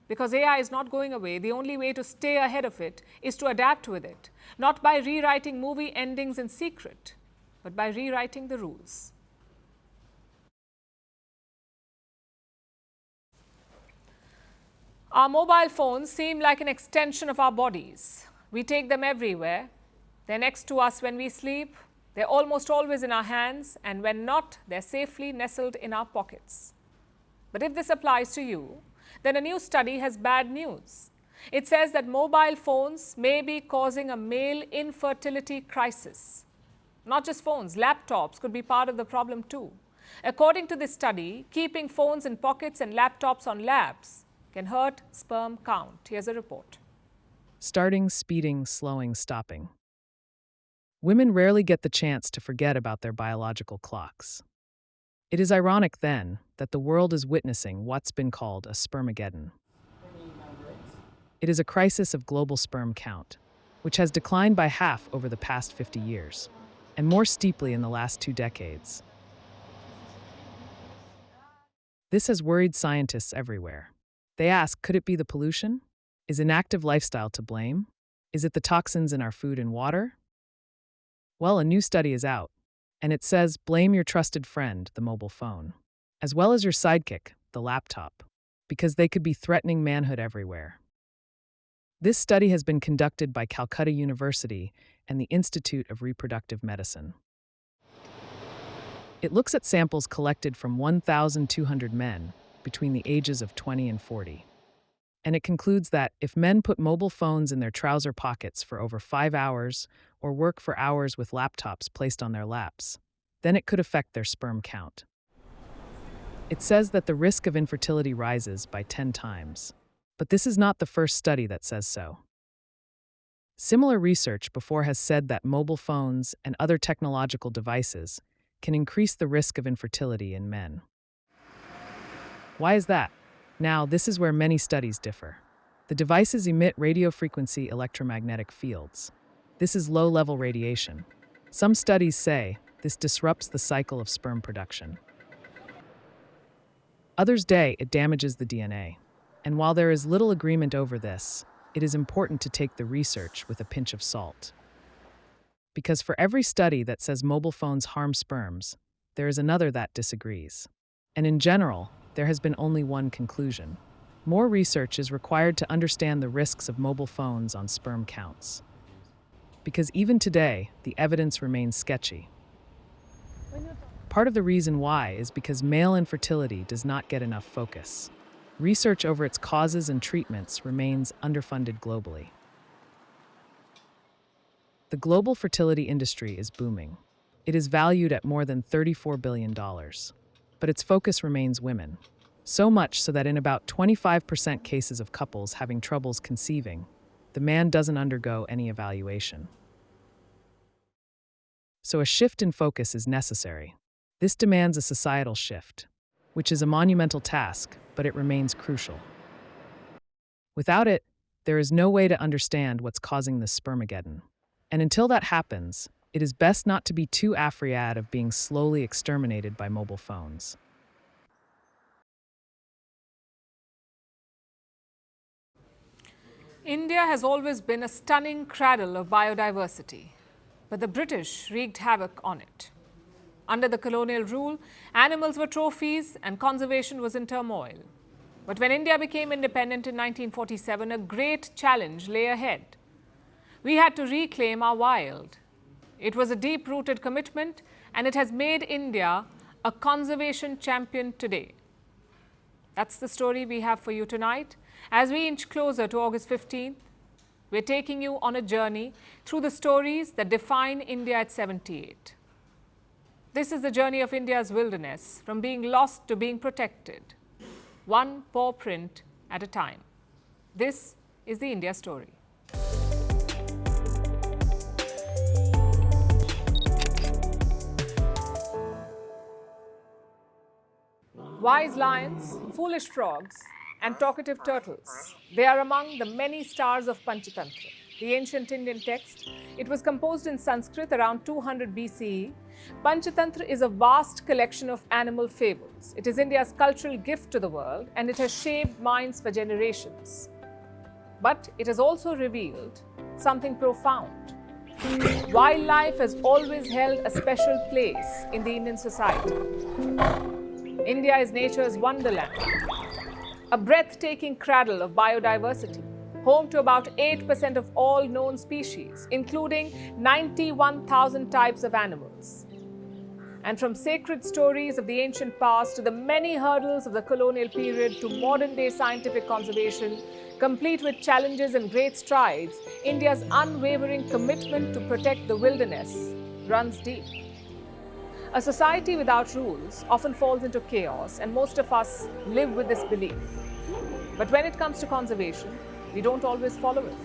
Because AI is not going away, the only way to stay ahead of it is to adapt with it, not by rewriting movie endings in secret, but by rewriting the rules. Our mobile phones seem like an extension of our bodies. We take them everywhere. They're next to us when we sleep. They're almost always in our hands. And when not, they're safely nestled in our pockets. But if this applies to you, then a new study has bad news. It says that mobile phones may be causing a male infertility crisis. Not just phones, laptops could be part of the problem too. According to this study, keeping phones in pockets and laptops on laps can hurt sperm count. Here's a report. Starting, speeding, slowing, stopping. Women rarely get the chance to forget about their biological clocks. It is ironic, then, that the world is witnessing what's been called a spermageddon. It is a crisis of global sperm count, which has declined by half over the past 50 years, and more steeply in the last 2 decades. This has worried scientists everywhere. They ask, could it be the pollution? Is inactive lifestyle to blame? Is it the toxins in our food and water? Well, a new study is out, and it says blame your trusted friend, the mobile phone, as well as your sidekick, the laptop, because they could be threatening manhood everywhere. This study has been conducted by Calcutta University and the Institute of Reproductive Medicine. It looks at samples collected from 1,200 men between the ages of 20 and 40. And it concludes that if men put mobile phones in their trouser pockets for over 5 hours or work for hours with laptops placed on their laps, then it could affect their sperm count. It says that the risk of infertility rises by 10 times. But this is not the first study that says so. Similar research before has said that mobile phones and other technological devices can increase the risk of infertility in men. Why is that? Now, this is where many studies differ. The devices emit radiofrequency electromagnetic fields. This is low-level radiation. Some studies say this disrupts the cycle of sperm production. Others say it damages the DNA. And while there is little agreement over this, it is important to take the research with a pinch of salt. Because for every study that says mobile phones harm sperms, there is another that disagrees. And in general, there has been only one conclusion. More research is required to understand the risks of mobile phones on sperm counts. Because even today, the evidence remains sketchy. Part of the reason why is because male infertility does not get enough focus. Research over its causes and treatments remains underfunded globally. The global fertility industry is booming. It is valued at more than $34 billion. But its focus remains women. So much so that in about 25% cases of couples having troubles conceiving, the man doesn't undergo any evaluation. So a shift in focus is necessary. This demands a societal shift, which is a monumental task, but it remains crucial. Without it, there is no way to understand what's causing this spermageddon. And until that happens, it is best not to be too afraid of being slowly exterminated by mobile phones. India has always been a stunning cradle of biodiversity, but the British wreaked havoc on it. Under the colonial rule, animals were trophies and conservation was in turmoil. But when India became independent in 1947, a great challenge lay ahead. We had to reclaim our wild. It was a deep-rooted commitment, and it has made India a conservation champion today. That's the story we have for you tonight. As we inch closer to August 15th, we're taking you on a journey through the stories that define India at 78. This is the journey of India's wilderness, from being lost to being protected, one paw print at a time. This is the India story. Wise lions, foolish frogs, and talkative turtles. They are among the many stars of Panchatantra, the ancient Indian text. It was composed in Sanskrit around 200 BCE. Panchatantra is a vast collection of animal fables. It is India's cultural gift to the world, and it has shaped minds for generations. But it has also revealed something profound. Wildlife has always held a special place in the Indian society. India is nature's wonderland, a breathtaking cradle of biodiversity, home to about 8% of all known species, including 91,000 types of animals. And from sacred stories of the ancient past to the many hurdles of the colonial period to modern-day scientific conservation, complete with challenges and great strides, India's unwavering commitment to protect the wilderness runs deep. A society without rules often falls into chaos, and most of us live with this belief. But when it comes to conservation, we don't always follow it.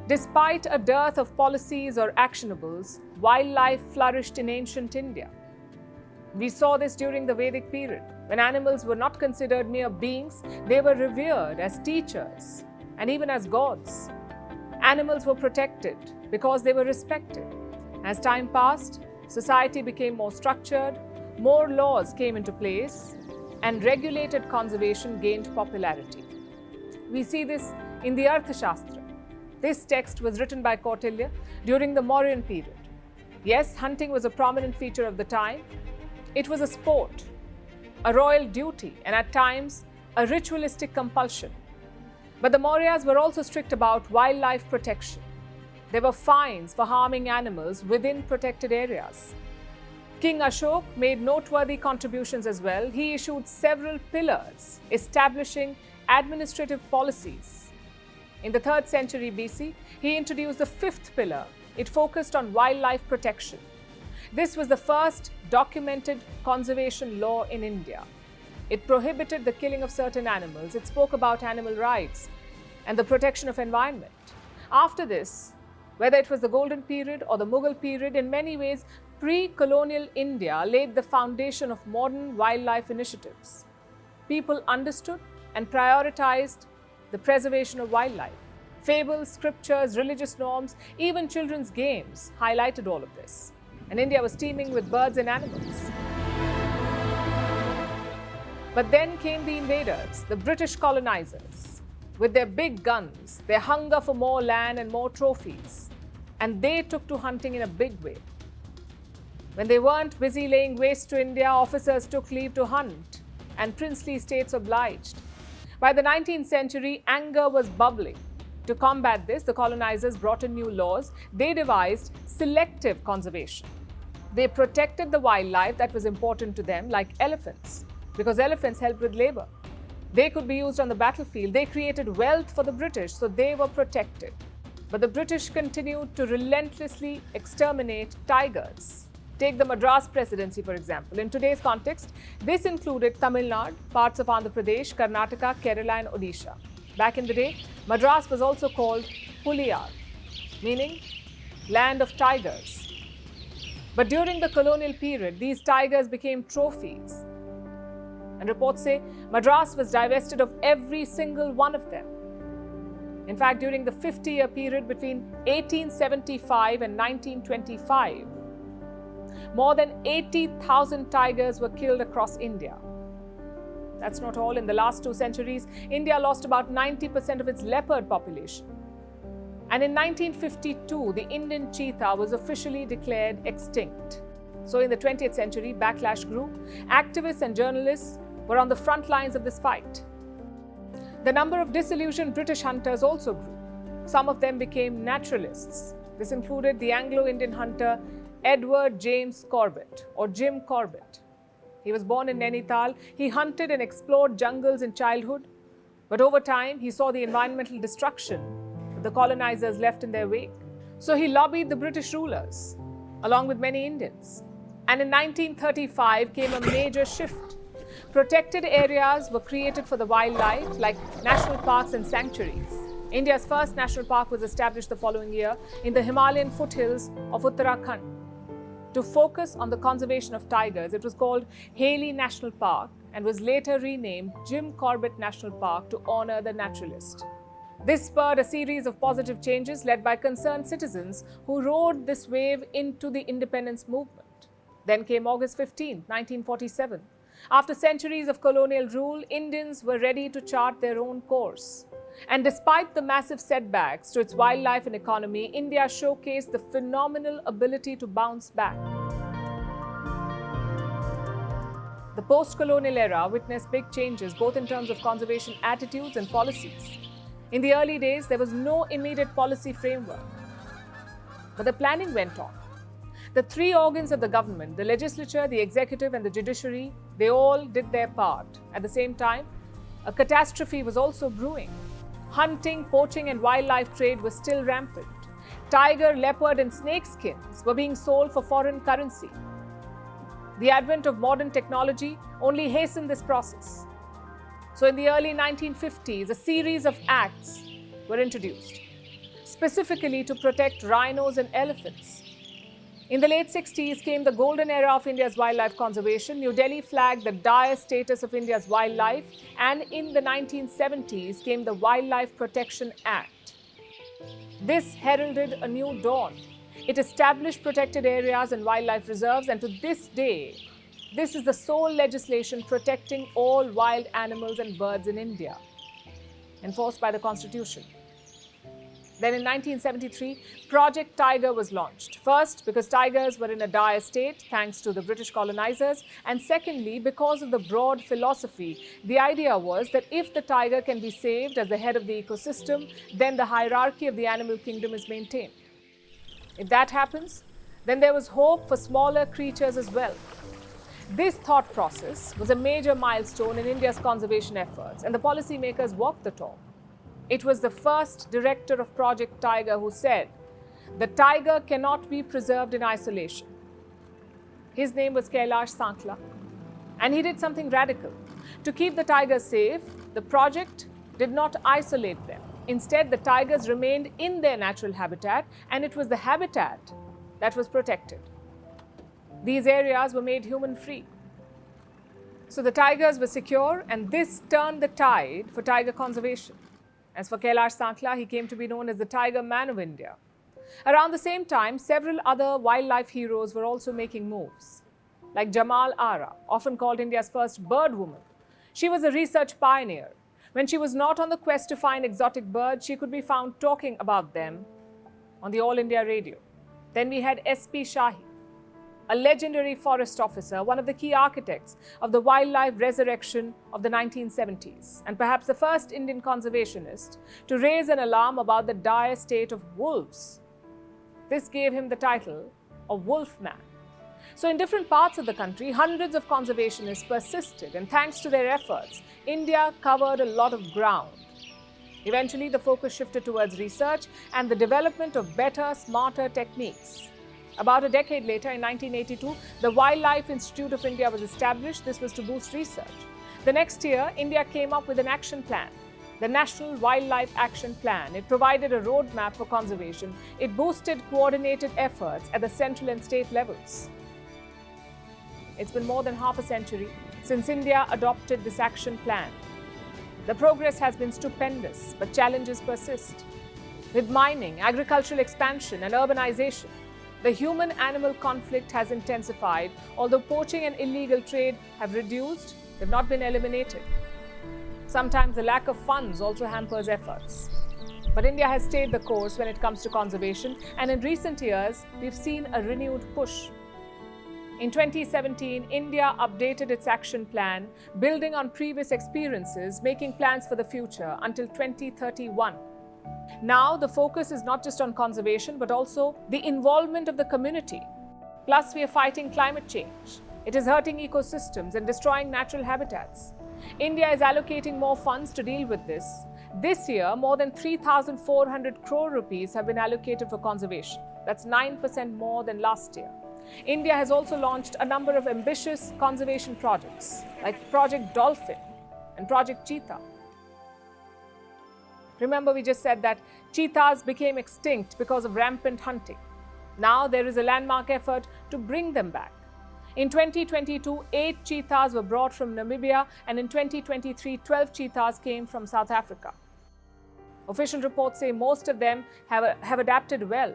Despite a dearth of policies or actionables, wildlife flourished in ancient India. We saw this during the Vedic period, when animals were not considered mere beings, they were revered as teachers and even as gods. Animals were protected because they were respected. As time passed, society became more structured, more laws came into place, and regulated conservation gained popularity. We see this in the Arthashastra. This text was written by Kautilya during the Mauryan period. Yes, hunting was a prominent feature of the time. It was a sport, a royal duty, and at times a ritualistic compulsion. But the Mauryas were also strict about wildlife protection. There were fines for harming animals within protected areas. King Ashok made noteworthy contributions as well. He issued several pillars establishing administrative policies. In the 3rd century BC, he introduced the 5th pillar. It focused on wildlife protection. This was the first documented conservation law in India. It prohibited the killing of certain animals. It spoke about animal rights and the protection of environment. After this, whether it was the Golden Period or the Mughal period, in many ways, pre-colonial India laid the foundation of modern wildlife initiatives. People understood and prioritized the preservation of wildlife. Fables, scriptures, religious norms, even children's games highlighted all of this. And India was teeming with birds and animals. But then came the invaders, the British colonizers, with their big guns, their hunger for more land and more trophies. And they took to hunting in a big way. When they weren't busy laying waste to India, officers took leave to hunt, and princely states obliged. By the 19th century, anger was bubbling. To combat this, the colonizers brought in new laws. They devised selective conservation. They protected the wildlife that was important to them, like elephants, because elephants helped with labor. They could be used on the battlefield. They created wealth for the British, so they were protected. But the British continued to relentlessly exterminate tigers. Take the Madras Presidency, for example. In today's context, this included Tamil Nadu, parts of Andhra Pradesh, Karnataka, Kerala, and Odisha. Back in the day, Madras was also called Puliyar, meaning land of tigers. But during the colonial period, these tigers became trophies. And reports say Madras was divested of every single one of them. In fact, during the 50-year period between 1875 and 1925, more than 80,000 tigers were killed across India. That's not all. In the last 2 centuries, India lost about 90% of its leopard population. And in 1952, the Indian cheetah was officially declared extinct. So in the 20th century, backlash grew. Activists and journalists were on the front lines of this fight. The number of disillusioned British hunters also grew. Some of them became naturalists. This included the Anglo-Indian hunter Edward James Corbett, or Jim Corbett. He was born in Nainital. He hunted and explored jungles in childhood. But over time, he saw the environmental destruction that the colonizers left in their wake. So he lobbied the British rulers, along with many Indians. And in 1935 came a major shift. Protected areas were created for the wildlife, like national parks and sanctuaries. India's first national park was established the following year in the Himalayan foothills of Uttarakhand. To focus on the conservation of tigers, it was called Haley National Park and was later renamed Jim Corbett National Park to honor the naturalist. This spurred a series of positive changes led by concerned citizens who rode this wave into the independence movement. Then came August 15, 1947. After centuries of colonial rule, Indians were ready to chart their own course. And despite the massive setbacks to its wildlife and economy, India showcased the phenomenal ability to bounce back. The post-colonial era witnessed big changes both in terms of conservation attitudes and policies. In the early days, there was no immediate policy framework. But the planning went on. The 3 organs of the government, the legislature, the executive, and the judiciary, they all did their part. At the same time, a catastrophe was also brewing. Hunting, poaching, and wildlife trade was still rampant. Tiger, leopard, and snake skins were being sold for foreign currency. The advent of modern technology only hastened this process. So in the early 1950s, a series of acts were introduced, specifically to protect rhinos and elephants. In the late 60s came the golden era of India's wildlife conservation. New Delhi flagged the dire status of India's wildlife, and in the 1970s came the Wildlife Protection Act. This heralded a new dawn. It established protected areas and wildlife reserves, and to this day, this is the sole legislation protecting all wild animals and birds in India, enforced by the Constitution. Then in 1973, Project Tiger was launched. First, because tigers were in a dire state thanks to the British colonizers, and secondly, because of the broad philosophy. The idea was that if the tiger can be saved as the head of the ecosystem, then the hierarchy of the animal kingdom is maintained. If that happens, then there was hope for smaller creatures as well. This thought process was a major milestone in India's conservation efforts, and the policymakers walked the talk. It was the first director of Project Tiger who said, "The tiger cannot be preserved in isolation." His name was Kailash Sankla, and he did something radical. To keep the tigers safe, the project did not isolate them. Instead, the tigers remained in their natural habitat, and it was the habitat that was protected. These areas were made human-free. So the tigers were secure, and this turned the tide for tiger conservation. As for Kailash Sankla, he came to be known as the Tiger Man of India. Around the same time, several other wildlife heroes were also making moves, like Jamal Ara, often called India's first bird woman. She was a research pioneer. When she was not on the quest to find exotic birds, she could be found talking about them on the All India radio. Then we had S.P. Shahi, a legendary forest officer, one of the key architects of the wildlife resurrection of the 1970s, and perhaps the first Indian conservationist to raise an alarm about the dire state of wolves. This gave him the title of Wolfman. So in different parts of the country, hundreds of conservationists persisted, and thanks to their efforts, India covered a lot of ground. Eventually, the focus shifted towards research and the development of better, smarter techniques. About a decade later, in 1982, the Wildlife Institute of India was established. This was to boost research. The next year, India came up with an action plan. the National Wildlife Action Plan. It provided a roadmap for conservation. It boosted coordinated efforts at the central and state levels. It's been more than half a century since India adopted this action plan. The progress has been stupendous, but challenges persist. With mining, agricultural expansion, and urbanization, the human-animal conflict has intensified. Although poaching and illegal trade have reduced, they've not been eliminated. Sometimes the lack of funds also hampers efforts. But India has stayed the course when it comes to conservation, and in recent years, we've seen a renewed push. In 2017, India updated its action plan, building on previous experiences, making plans for the future until 2031. Now, the focus is not just on conservation, but also the involvement of the community. Plus, we are fighting climate change. It is hurting ecosystems and destroying natural habitats. India is allocating more funds to deal with this. This year, more than 3,400 crore rupees have been allocated for conservation. That's 9% more than last year. India has also launched a number of ambitious conservation projects, like Project Dolphin and Project Cheetah. Remember, we just said that cheetahs became extinct because of rampant hunting. Now there is a landmark effort to bring them back. In 2022, 8 cheetahs were brought from Namibia, and in 2023, 12 cheetahs came from South Africa. Official reports say most of them have adapted well.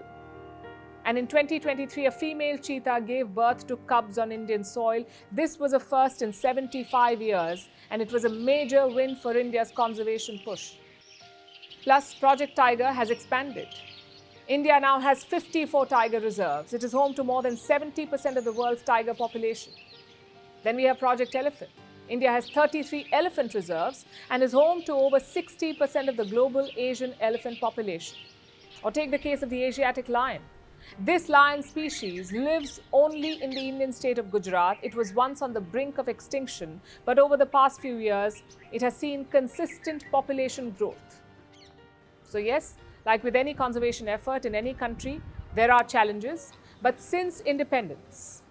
And in 2023, a female cheetah gave birth to cubs on Indian soil. This was a first in 75 years, and it was a major win for India's conservation push. Plus, Project Tiger has expanded. India now has 54 tiger reserves. It is home to more than 70% of the world's tiger population. Then we have Project Elephant. India has 33 elephant reserves and is home to over 60% of the global Asian elephant population. Or take the case of the Asiatic lion. This lion species lives only in the Indian state of Gujarat. It was once on the brink of extinction, but over the past few years, it has seen consistent population growth. So yes, like with any conservation effort in any country, there are challenges. But since independence,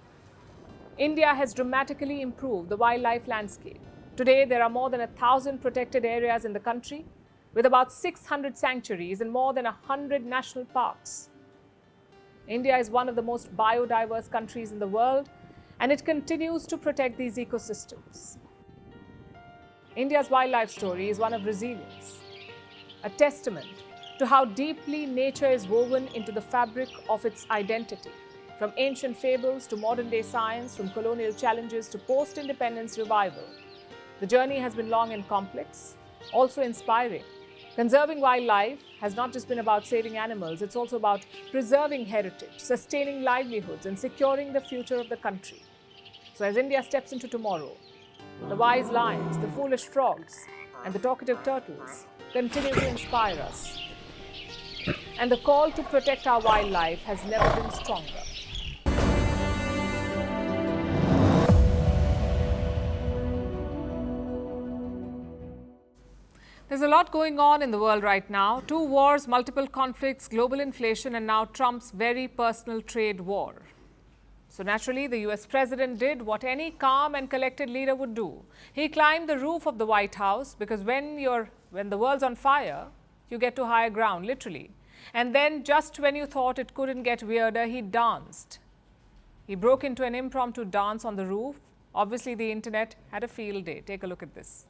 India has dramatically improved the wildlife landscape. Today, there are more than 1,000 protected areas in the country, with about 600 sanctuaries and more than 100 national parks. India is one of the most biodiverse countries in the world, and it continues to protect these ecosystems. India's wildlife story is one of resilience, a testament to how deeply nature is woven into the fabric of its identity. From ancient fables to modern-day science, from colonial challenges to post-independence revival, the journey has been long and complex, also inspiring. Conserving wildlife has not just been about saving animals, it's also about preserving heritage, sustaining livelihoods, and securing the future of the country. So as India steps into tomorrow, the wise lions, the foolish frogs, and the talkative turtles continue to inspire us. And the call to protect our wildlife has never been stronger. There's a lot going on in the world right now. 2 wars, multiple conflicts, global inflation, and now Trump's very personal trade war. So naturally, the US president did what any calm and collected leader would do. He climbed the roof of the White House, because when the world's on fire, you get to higher ground, literally. And then, just when you thought it couldn't get weirder, he danced. He broke into an impromptu dance on the roof. Obviously, the internet had a field day. Take a look at this.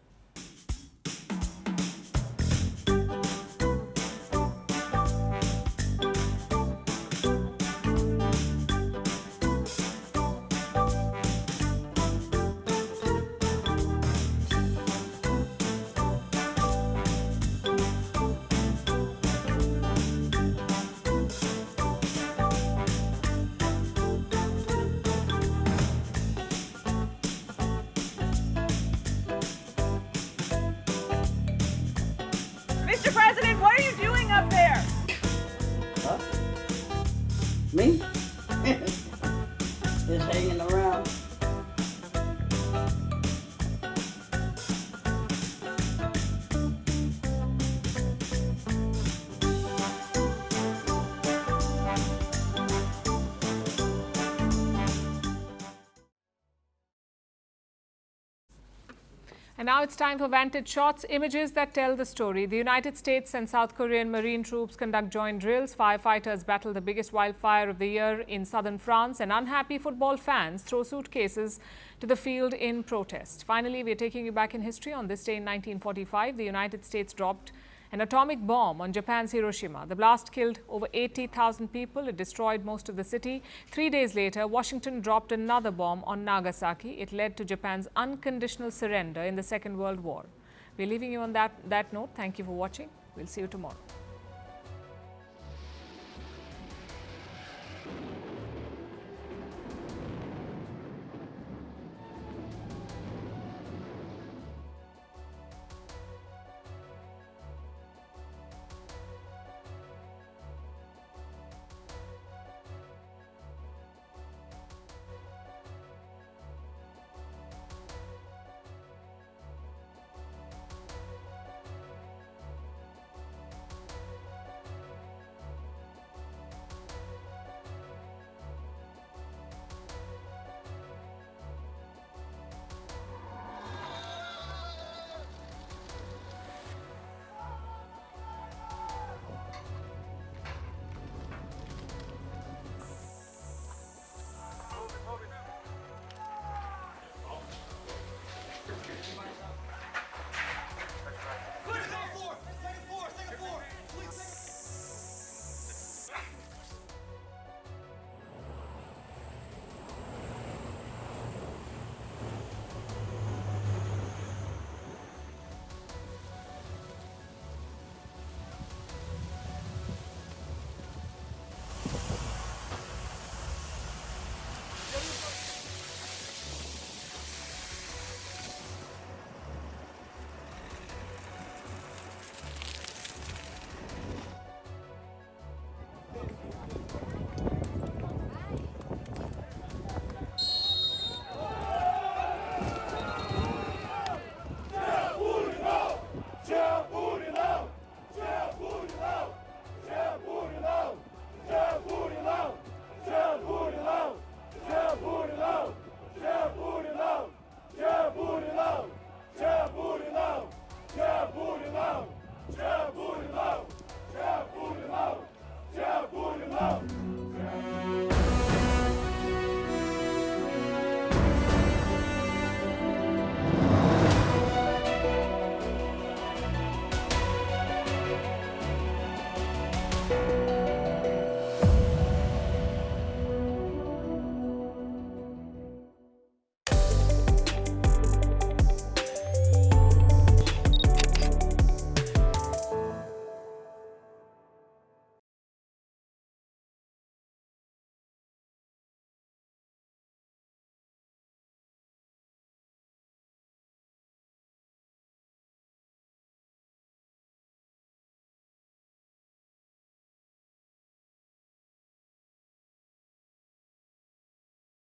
Mr. President, what are you doing up there? Huh? Me? Just hanging around. And now it's time for Vantage Shots, images that tell the story. The United States and South Korean Marine troops conduct joint drills. Firefighters battle the biggest wildfire of the year in southern France. And unhappy football fans throw suitcases to the field in protest. Finally, we're taking you back in history. On this day in 1945, the United States dropped an atomic bomb on Japan's Hiroshima. The blast killed over 80,000 people. It destroyed most of the city. 3 days later, Washington dropped another bomb on Nagasaki. It led to Japan's unconditional surrender in the Second World War. We're leaving you on that note. Thank you for watching. We'll see you tomorrow.